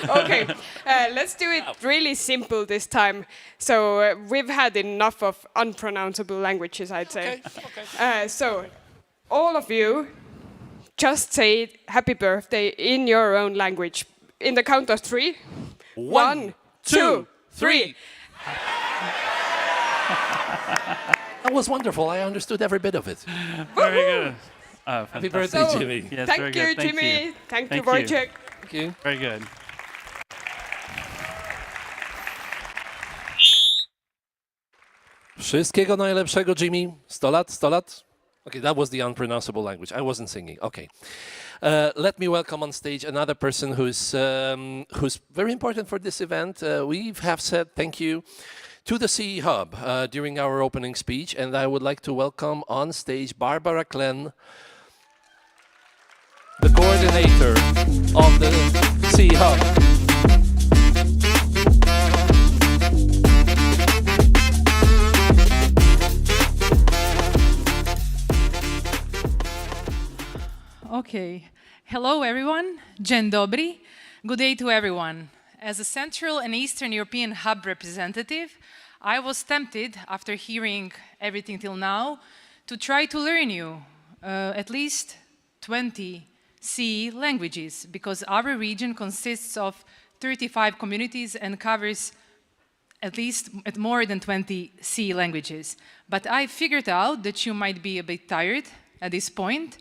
Okay. Let's do it really simple this time. So we've had enough of unpronounceable languages, I'd say. Okay. So all of you, just say happy birthday in your own language. In the count of 3. 1, 2, 3.
That was wonderful. I understood every bit of it.
Very good.
Happy birthday,
So,
Jimmy.
Yes,
thank
very
you,
good. Thank
Jimmy.
you.
Thank you,
Thank you.
Wojciech.
Thank you.
Very good.
Wszystkiego najlepszego, Jimmy. 100 lat, 100 lat. Okay, that was the unpronounceable language. I wasn't singing. Okay. Let me welcome on stage another person who's very important for this event. We have said thank you to the CE Hub during our opening speech, and I would like to welcome on stage Barbara Klen, the coordinator of the CE Hub.
Okay. Hello, everyone. Dzień dobry. Good day to everyone. As a Central and Eastern European hub representative, I was tempted, after hearing everything till now, to try to learn you at least 20 CE languages, because our region consists of 35 communities and covers at least more than 20 CE languages. But I figured out that you might be a bit tired at this point.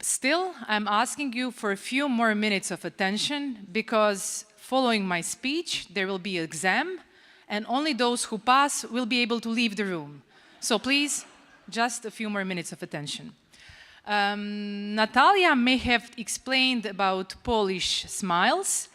Still, I'm asking you for a few more minutes of attention, because following my speech, there will be an exam, and only those who pass will be able to leave the room. So please, just a few more minutes of attention. Natalia may have explained about Polish smiles,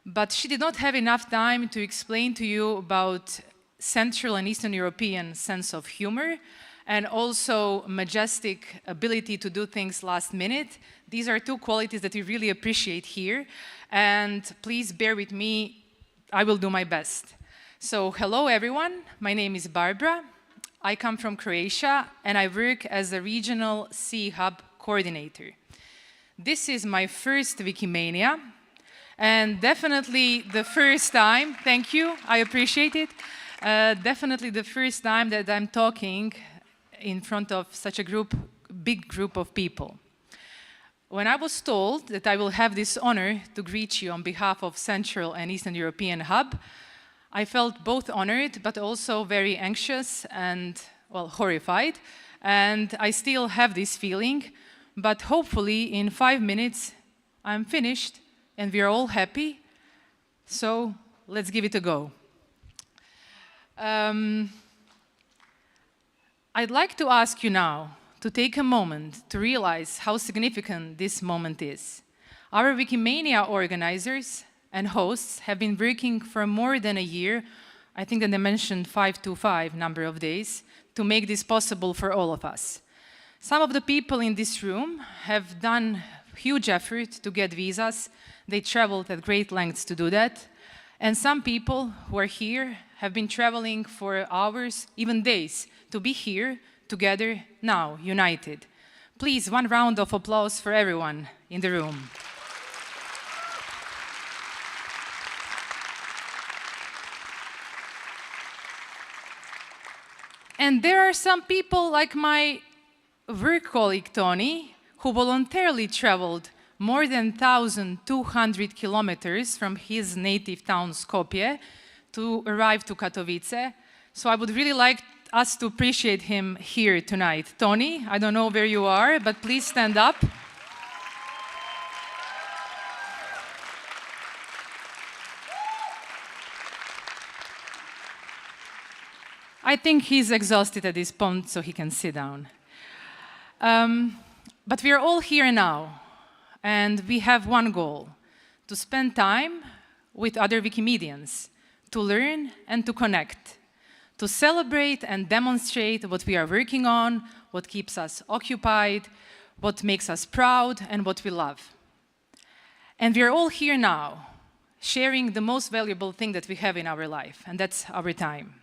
but she did not have enough time to explain to you about Central and Eastern European sense of humor, and also majestic ability to do things last minute. These are 2 qualities that we really appreciate here. And please bear with me, I will do my best. So hello everyone, my name is Barbara. I come from Croatia and I work as a regional CE Hub coordinator. This is my first Wikimania, and definitely the first time, thank you, I appreciate it. Definitely the first time that I'm talking in front of such a big group of people. When I was told that I will have this honor to greet you on behalf of Central and Eastern European Hub, I felt both honored, but also very anxious and, well, horrified. And I still have this feeling, but hopefully in 5 minutes I'm finished and we are all happy. So let's give it a go. I'd like to ask you now to take a moment to realize how significant this moment is. Our Wikimania organizers and hosts have been working for more than a year, I think that they mentioned 525 number of days, to make this possible for all of us. Some of the people in this room have done huge effort to get visas. They traveled at great lengths to do that. And some people who are here have been traveling for hours, even days, to be here together now, united. Please, one round of applause for everyone in the room. And there are some people like my work colleague Tony, who voluntarily traveled more than 1,200 kilometers from his native town Skopje to arrive to Katowice. So I would really like us to appreciate him here tonight. Tony, I don't know where you are, but please stand up. I think he's exhausted at this point, so he can sit down. But we are all here now, and we have one goal: to spend time with other Wikimedians, to learn and to connect, to celebrate and demonstrate what we are working on, what keeps us occupied, what makes us proud, and what we love. And we are all here now, sharing the most valuable thing that we have in our life, and that's our time.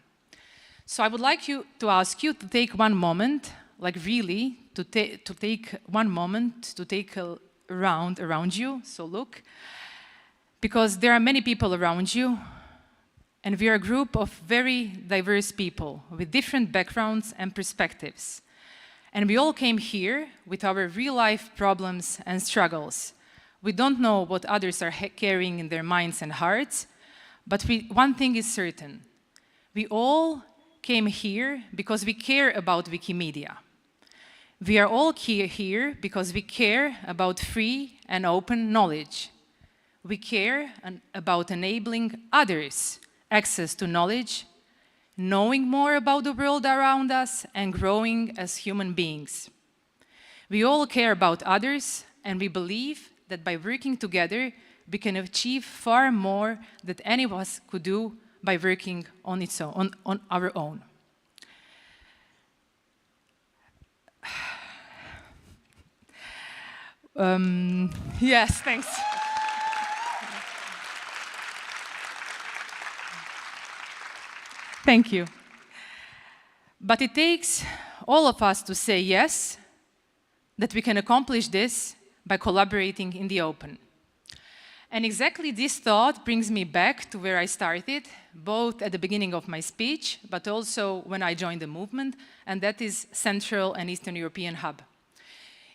So I would like to ask you to take one moment, like really, to take one moment to take a round around you, so look, because there are many people around you, and we are a group of very diverse people with different backgrounds and perspectives. And we all came here with our real-life problems and struggles. We don't know what others are carrying in their minds and hearts, but one thing is certain. We all came here because we care about Wikimedia. We are all here because we care about free and open knowledge. We care about enabling others access to knowledge, knowing more about the world around us, and growing as human beings. We all care about others, and we believe that by working together, we can achieve far more than any of us could do by working on our own. Yes, thanks. Thank you. But it takes all of us to say yes, that we can accomplish this by collaborating in the open. And exactly this thought brings me back to where I started, both at the beginning of my speech, but also when I joined the movement, and that is Central and Eastern European Hub.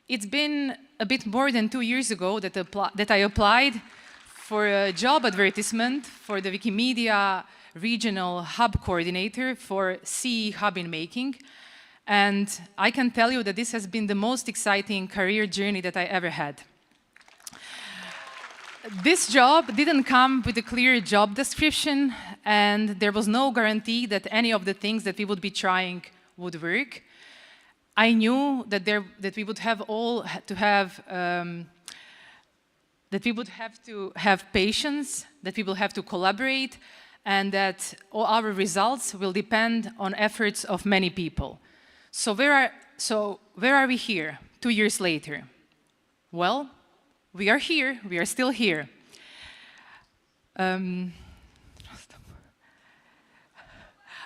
It's been a bit more than 2 years ago that I applied for a job advertisement for the Wikimedia Regional Hub Coordinator for CE Hub in Making. And I can tell you that this has been the most exciting career journey that I ever had. This job didn't come with a clear job description, and there was no guarantee that any of the things that we would be trying would work. I knew that we would have to have patience, that we will have to collaborate, and that all our results will depend on efforts of many people. So where are we here 2 years later? Well, we are here, we are still here.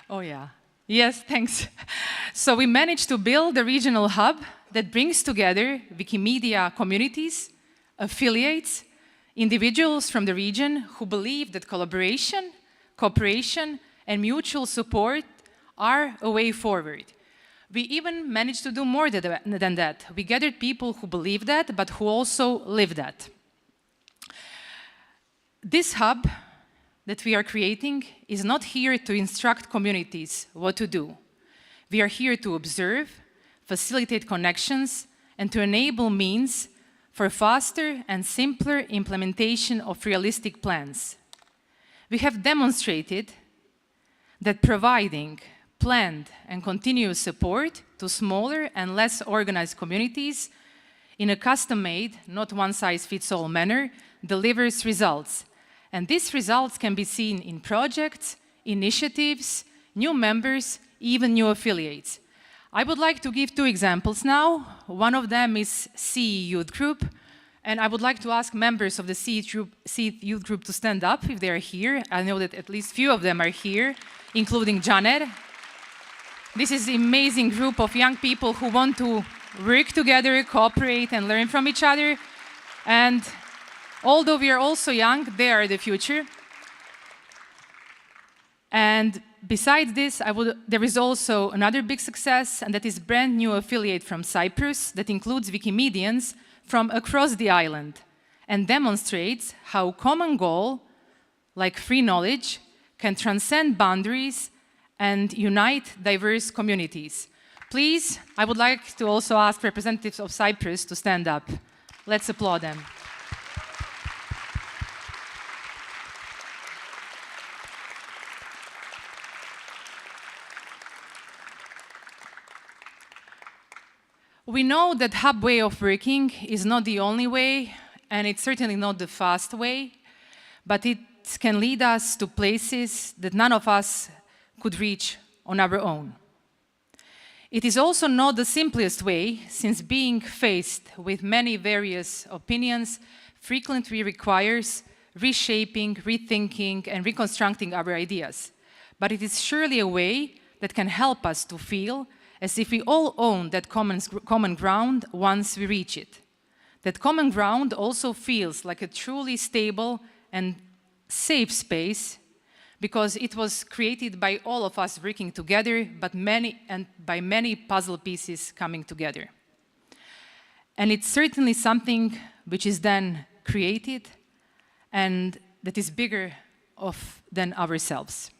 Oh yeah, yes, thanks. So we managed to build a regional hub that brings together Wikimedia communities, affiliates, individuals from the region who believe that collaboration, cooperation, and mutual support are a way forward. We even managed to do more than that. We gathered people who believe that, but who also live that. This hub that we are creating is not here to instruct communities what to do. We are here to observe, facilitate connections, and to enable means for faster and simpler implementation of realistic plans. We have demonstrated that providing planned and continuous support to smaller and less organized communities in a custom-made, not one-size-fits-all manner delivers results. And these results can be seen in projects, initiatives, new members, even new affiliates. I would like to give 2 examples now. One of them is CE Youth Group, and I would like to ask members of the CE Youth Group to stand up if they are here. I know that at least few of them are here, including Janet. This is an amazing group of young people who want to work together, cooperate, and learn from each other. And although we are also young, they are the future. And besides this, there is also another big success, and that is brand new affiliate from Cyprus that includes Wikimedians from across the island and demonstrates how common goal, like free knowledge, can transcend boundaries and unite diverse communities. Please, I would like to also ask representatives of Cyprus to stand up. Let's applaud them. We know that hub way of working is not the only way, and it's certainly not the fast way, but it can lead us to places that none of us could reach on our own. It is also not the simplest way, since being faced with many various opinions frequently requires reshaping, rethinking, and reconstructing our ideas. But it is surely a way that can help us to feel as if we all own that common ground once we reach it. That common ground also feels like a truly stable and safe space because it was created by all of us working together, but by many puzzle pieces coming together. And it's certainly something which is then created and that is bigger than ourselves.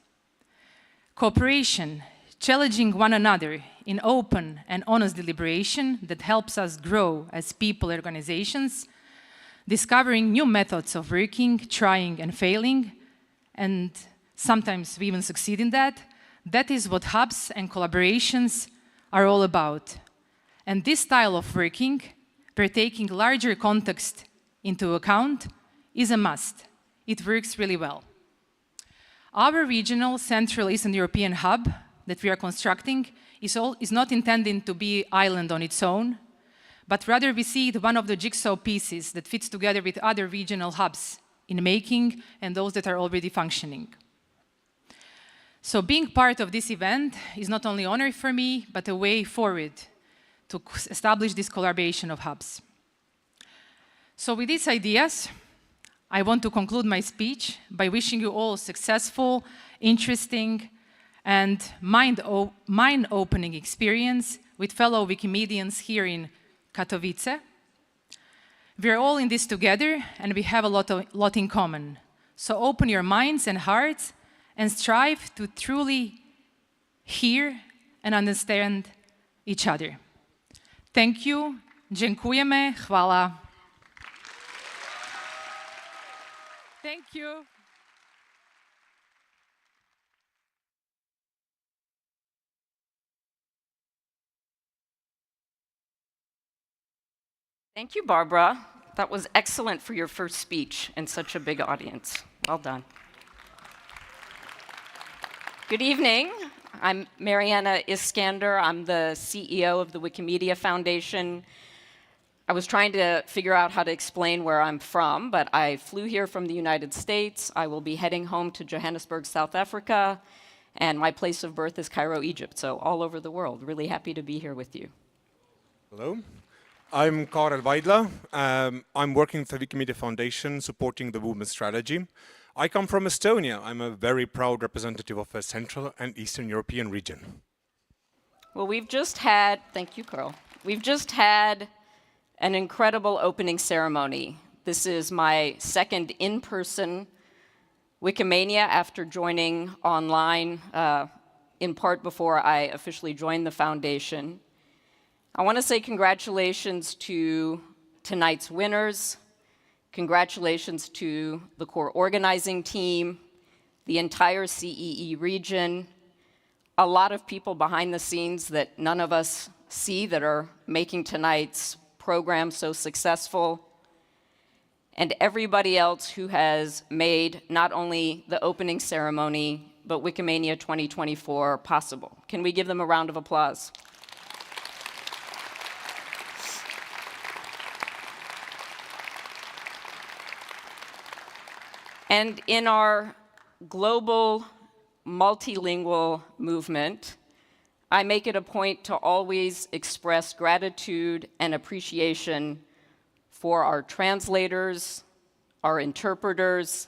Cooperation, challenging one another in open and honest deliberation that helps us grow as people and organizations, discovering new methods of working, trying and failing, and sometimes we even succeed in that. That is what hubs and collaborations are all about. And this style of working, where taking larger context into account, is a must. It works really well. Our regional Central Eastern European hub that we are constructing is not intended to be an island on its own, but rather we see it one of the jigsaw pieces that fits together with other regional hubs in making and those that are already functioning. So being part of this event is not only an honor for me, but a way forward to establish this collaboration of hubs. So with these ideas, I want to conclude my speech by wishing you all successful, interesting, and mind-opening experience with fellow Wikimedians here in Katowice. We're all in this together, and we have a lot in common. So open your minds and hearts and strive to truly hear and understand each other. Thank you. Dziękujemy. Hvala. Thank you.
Thank you, Barbara. That was excellent for your first speech in such a big audience. Well done. Good evening. I'm Mariana Iskander. I'm the CEO of the Wikimedia Foundation. I was trying to figure out how to explain where I'm from, but I flew here from the United States. I will be heading home to Johannesburg, South Africa, and my place of birth is Cairo, Egypt, so all over the world. Really happy to be here with you.
Hello. I'm Karel Weidler. I'm working with the Wikimedia Foundation supporting the movement strategy. I come from Estonia. I'm a very proud representative of a Central and Eastern European region.
Well, we've just had, thank you, Carl. We've just had an incredible opening ceremony. This is my second in-person Wikimania after joining online, in part before I officially joined the foundation. I want to say congratulations to tonight's winners. Congratulations to the core organizing team, the entire CEE region, a lot of people behind the scenes that none of us see that are making tonight's program so successful, and everybody else who has made not only the opening ceremony, but Wikimania 2024 possible. Can we give them a round of applause? And in our global multilingual movement, I make it a point to always express gratitude and appreciation for our translators, our interpreters,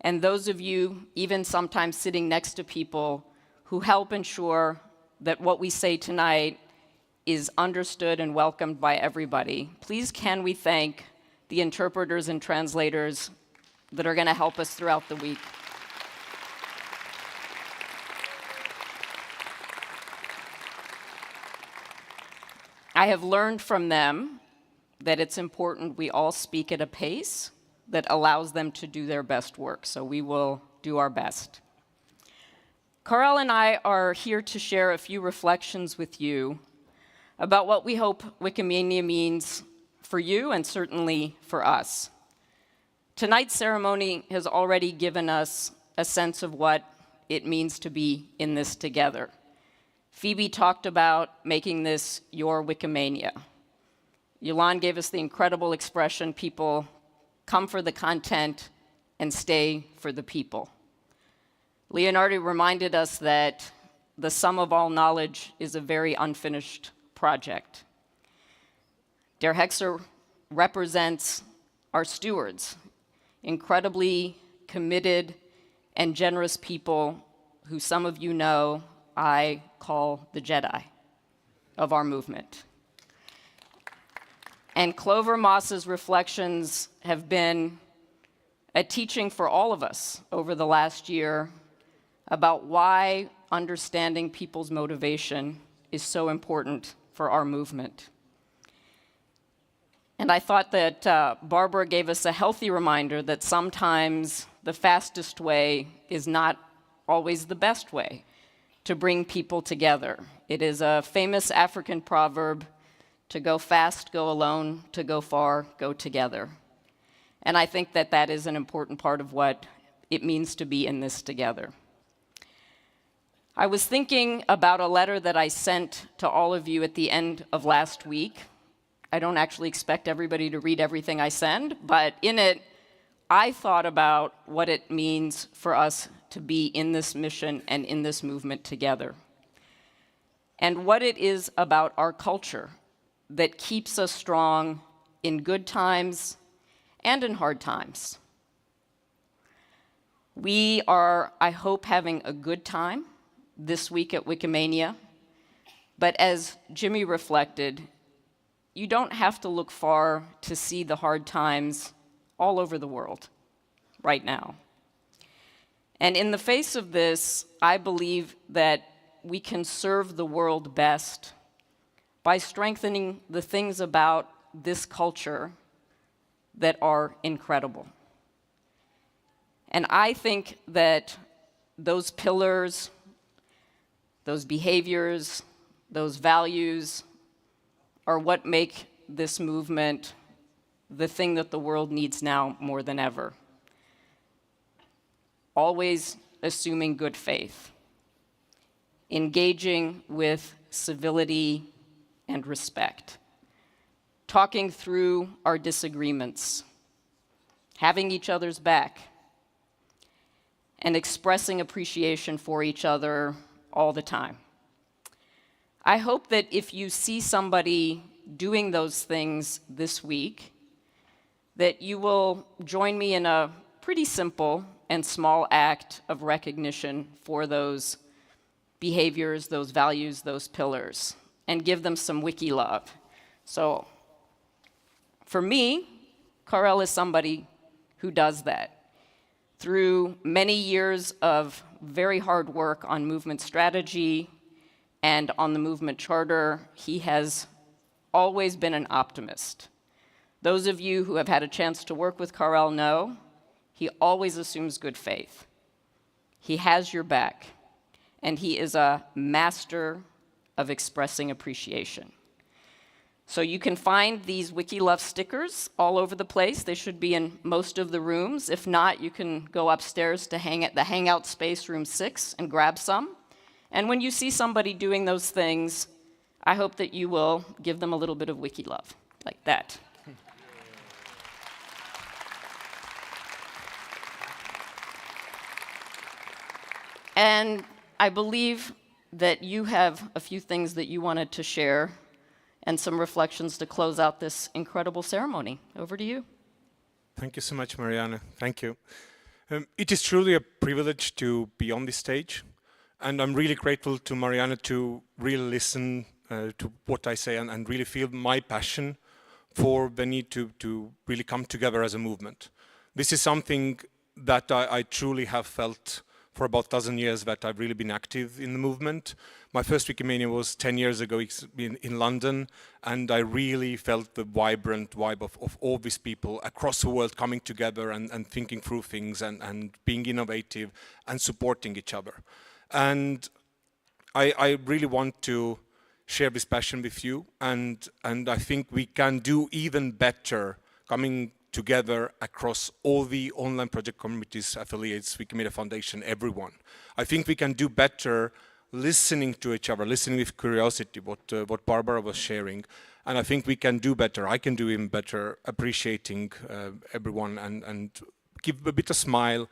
and those of you, even sometimes sitting next to people, who help ensure that what we say tonight is understood and welcomed by everybody. Please can we thank the interpreters and translators that are going to help us throughout the week. I have learned from them that it's important we all speak at a pace that allows them to do their best work, so we will do our best. Carl and I are here to share a few reflections with you about what we hope Wikimania means for you and certainly for us. Tonight's ceremony has already given us a sense of what it means to be in this together. Phoebe talked about making this your Wikimania. Yolande gave us the incredible expression, people come for the content and stay for the people. Leonardo reminded us that the sum of all knowledge is a very unfinished project. Der Hexer represents our stewards, incredibly committed and generous people who some of you know I call the Jedi of our movement. And Clover Moss's reflections have been a teaching for all of us over the last year about why understanding people's motivation is so important for our movement. And I thought that Barbara gave us a healthy reminder that sometimes the fastest way is not always the best way to bring people together. It is a famous African proverb, to go fast, go alone, to go far, go together. And I think that that is an important part of what it means to be in this together. I was thinking about a letter that I sent to all of you at the end of last week. I don't actually expect everybody to read everything I send, but in it, I thought about what it means for us to be in this mission and in this movement together, and what it is about our culture that keeps us strong in good times and in hard times. We are, I hope, having a good time this week at Wikimania, but as Jimmy reflected, you don't have to look far to see the hard times all over the world right now. And in the face of this, I believe that we can serve the world best by strengthening the things about this culture that are incredible. And I think that those pillars, those behaviors, those values are what make this movement the thing that the world needs now more than ever. Always assuming good faith, engaging with civility and respect, talking through our disagreements, having each other's back, and expressing appreciation for each other all the time. I hope that if you see somebody doing those things this week, that you will join me in a pretty simple and small act of recognition for those behaviors, those values, those pillars, and give them some wiki love. So for me, Karel is somebody who does that. Through many years of very hard work on movement strategy and on the movement charter, he has always been an optimist. Those of you who have had a chance to work with Karel know he always assumes good faith. He has your back, and he is a master of expressing appreciation. So you can find these WikiLove stickers all over the place. They should be in most of the rooms. If not, you can go upstairs to the hangout space, room 6, and grab some. And when you see somebody doing those things, I hope that you will give them a little bit of WikiLove, like that. And I believe that you have a few things that you wanted to share and some reflections to close out this incredible ceremony. Over to you.
Thank you so much, Marianne. Thank you. It is truly a privilege to be on this stage, and I'm really grateful to Marianne to really listen to what I say and really feel my passion for the need to really come together as a movement. This is something that I truly have felt for about a dozen years that I've really been active in the movement. My first Wikimania was 10 years ago in London, and I really felt the vibrant vibe of all these people across the world coming together and thinking through things and being innovative and supporting each other. And I really want to share this passion with you, and I think we can do even better coming together across all the online project communities, affiliates, Wikimedia Foundation, everyone. I think we can do better listening to each other, listening with curiosity, what Barbara was sharing. And I think we can do better, I can do even better, appreciating everyone and give a bit of smile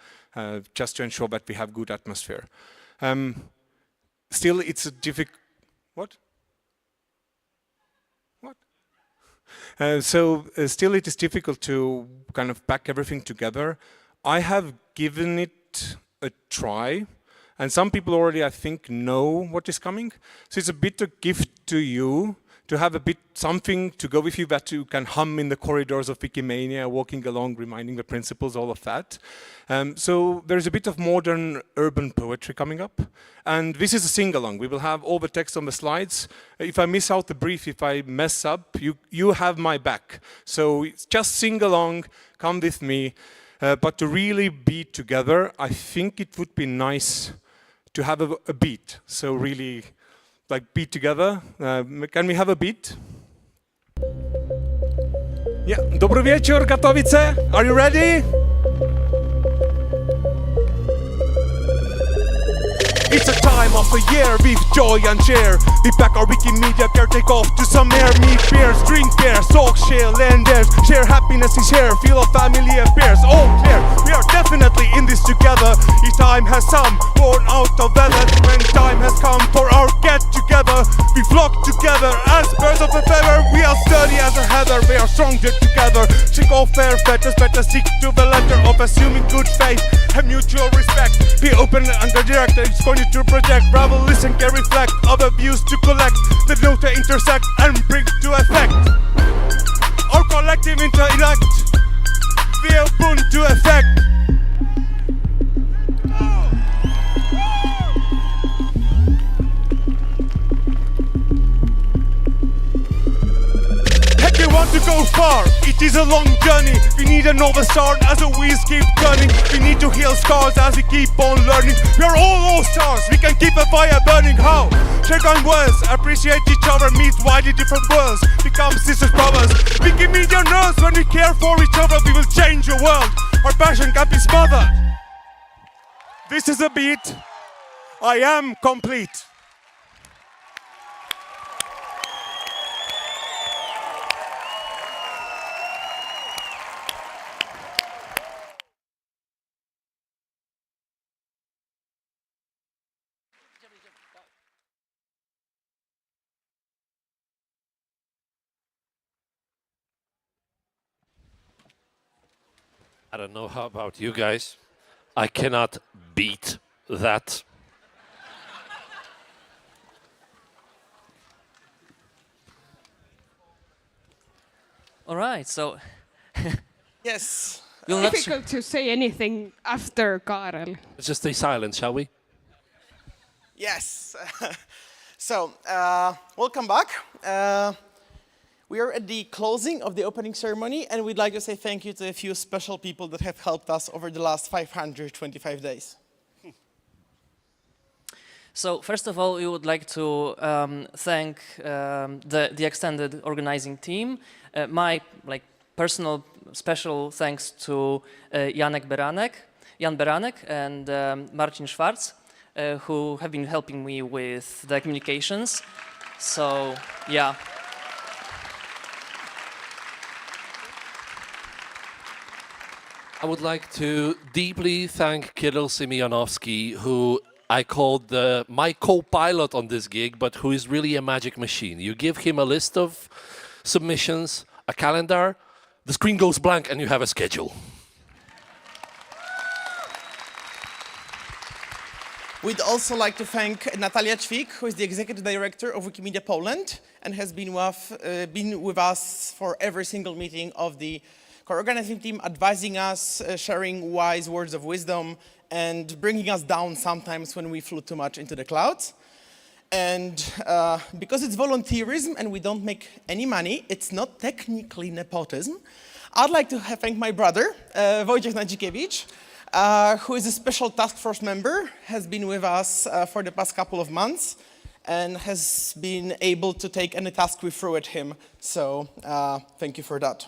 just to ensure that we have good atmosphere. Still, it's a difficult, what? Still it is difficult to kind of pack everything together. I have given it a try, and some people already, I think, know what is coming. So it's a bit a gift to you to have a bit something to go with you that you can hum in the corridors of Wikimania, walking along, reminding the principles, all of that. So there's a bit of modern urban poetry coming up. And this is a sing-along. We will have all the text on the slides. If I miss out the brief, if I mess up, you have my back. So just sing along, come with me. But to really be together, I think it would be nice to have a beat. So really, like beat together. Can we have a beat? Yeah. Dobry wieczór, Katowice. Are you ready? It's a time of a year with joy and cheer. We pack our Wikimedia gear, take off to some air. Meet peers, drink beers, talk, share, lenders. Share happiness is here, feel of family affairs. All clear, we are definitely in this together. Each time has some born out of weather. When time has come for our get together, we flock together as birds of a feather. We are sturdy as a heather, we are stronger together. Check off fair fetters, better stick to the letter of assuming good faith and mutual respect. Be open and direct, it's going to project, bravo, listen, can reflect, other views to collect, the note to intersect and bring to effect. Our collective intellect, we are bound to effect. If you want to go far, it is a long journey. We need another start as the wheels keep turning. We need to heal scars as we keep on learning. We are all stars, we can keep a fire burning. How? Share on words, appreciate each other, meet widely different worlds, become sisters, brothers. Wikimedia knows when we care for each other, we will change the world. Our passion can be smothered. This is a beat. I am complete.
I don't know how about you guys, I cannot beat that.
All right, so
Yes.
Difficult to say anything after Karel.
Let's just stay silent, shall we?
Yes. So, welcome back. We are at the closing of the opening ceremony, and we'd like to say thank you to a few special people that have helped us over the last 525 days.
So first of all, we would like to thank the extended organizing team. My personal special thanks to Jan Beranek and Marcin Schwarz, who have been helping me with the communications. So yeah.
I would like to deeply thank Kirill Semyonovsky, who I called my co-pilot on this gig, but who is really a magic machine. You give him a list of submissions, a calendar, the screen goes blank and you have a schedule.
We'd also like to thank Natalia Ćwik, who is the executive director of Wikimedia Poland and has been with us for every single meeting of the co-organizing team, advising us, sharing wise words of wisdom, and bringing us down sometimes when we flew too much into the clouds. And because it's volunteerism and we don't make any money, it's not technically nepotism. I'd like to thank my brother, Wojciech Nadzikiewicz, who is a special task force member, has been with us for the past couple of months, and has been able to take any task we throw at him. So thank you for that.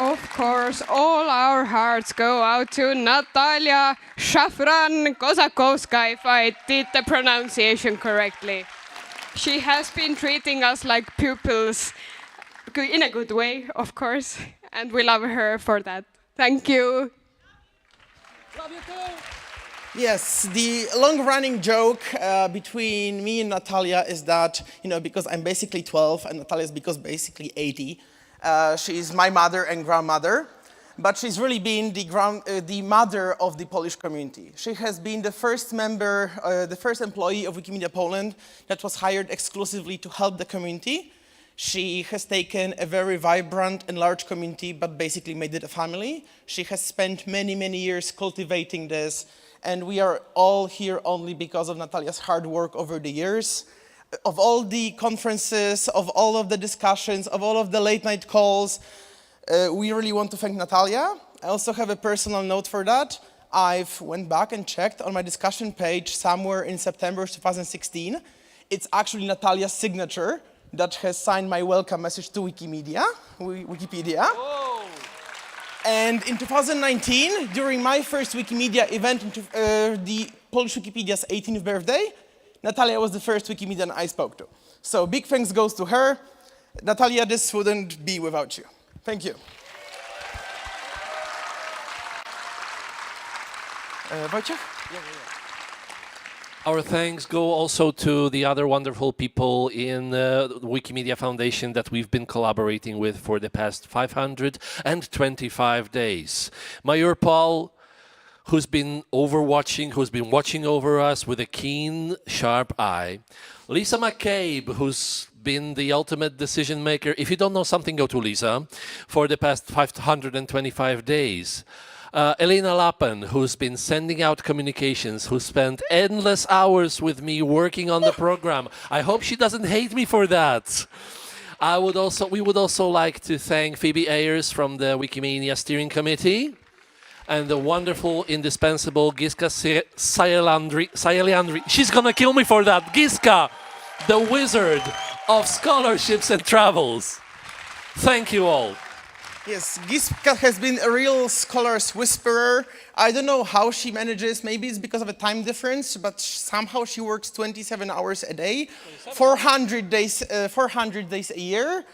Of course, all our hearts go out to Natalia Szafran Kozakowska, if I did the pronunciation correctly. She has been treating us like pupils in a good way, of course, and we love her for that. Thank you.
Love you too. Yes, the long-running joke between me and Natalia is that, because I'm basically 12 and Natalia is basically 80, she's my mother and grandmother, but she's really been the mother of the Polish community. She has been the first member, the first employee of Wikimedia Poland that was hired exclusively to help the community. She has taken a very vibrant and large community, but basically made it a family. She has spent many, many years cultivating this, and we are all here only because of Natalia's hard work over the years. Of all the conferences, of all of the discussions, of all of the late night calls, we really want to thank Natalia. I also have a personal note for that. I've went back and checked on my discussion page somewhere in September 2016. It's actually Natalia's signature that has signed my welcome message to Wikipedia. Whoa. And in 2019, during my first Wikimedia event, the Polish Wikipedia's 18th birthday, Natalia was the first Wikimedian I spoke to. So big thanks goes to her. Natalia, this wouldn't be without you. Thank you. Wojciech?
Our thanks go also to the other wonderful people in the Wikimedia Foundation that we've been collaborating with for the past 525 days. Mayor Paul, who's been watching over us with a keen, sharp eye. Lisa McCabe, who's been the ultimate decision maker. If you don't know something, go to Lisa, for the past 525 days. Elena Lappen, who's been sending out communications, who spent endless hours with me working on the program. I hope she doesn't hate me for that. We would also like to thank Phoebe Ayers from the Wikimania Steering Committee, and the wonderful, indispensable Giska Sayeliandri. She's gonna kill me for that. Giska, the wizard of scholarships and travels. Thank you all.
Yes, Giska has been a real scholar's whisperer. I don't know how she manages. Maybe it's because of a time difference, but somehow she works 27 hours a day, 400 days a year.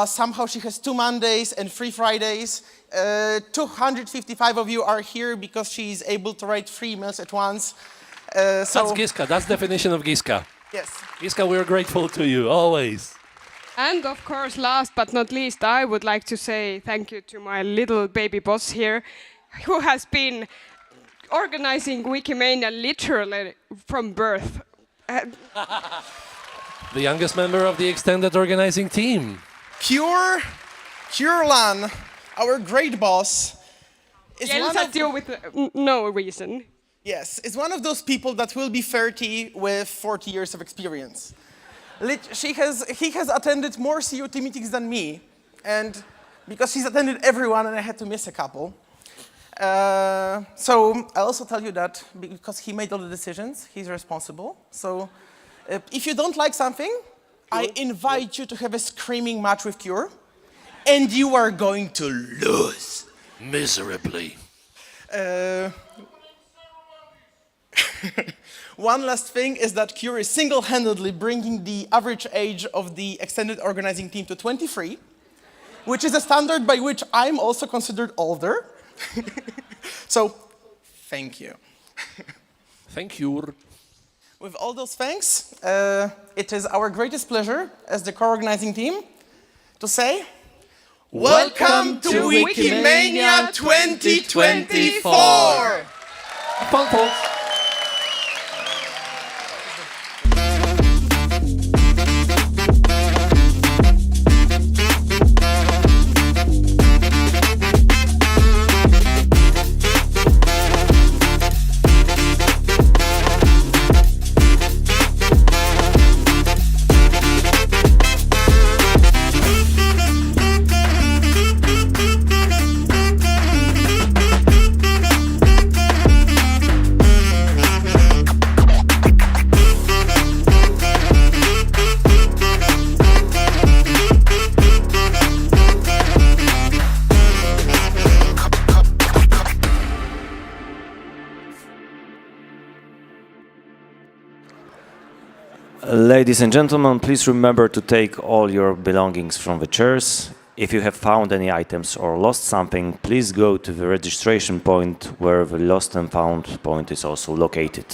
Somehow she has 2 Mondays and 3 Fridays. 255 of you are here because she is able to write 3 emails at once.
That's Giska. That's the definition of Giska.
Yes.
Giska, we're grateful to you, always.
And of course, last but not least, I would like to say thank you to my little baby boss here. who has been organizing Wikimania literally from birth.
The youngest member of the extended organizing team.
Kurlan, our great boss, is
Yells
one
at
of,
you with no reason.
yes, is one of those people that will be 30 with 40 years of experience. He has attended more COT meetings than me, and because he's attended everyone and I had to miss a couple. So I'll also tell you that because he made all the decisions, he's responsible. So if you don't like something, I invite you to have a screaming match with Cure, and you are going to lose.
Miserably.
One last thing is that Cure is single-handedly bringing the average age of the extended organizing team to 23, which is a standard by which I'm also considered older. So, thank you.
Thank you.
With all those thanks, it is our greatest pleasure as the co-organizing team to say, welcome to Wikimania 2024!
Fun, folks.
Ladies and gentlemen, please remember to take all your belongings from the chairs. If you have found any items or lost something, please go to the registration point where the lost and found point is also located.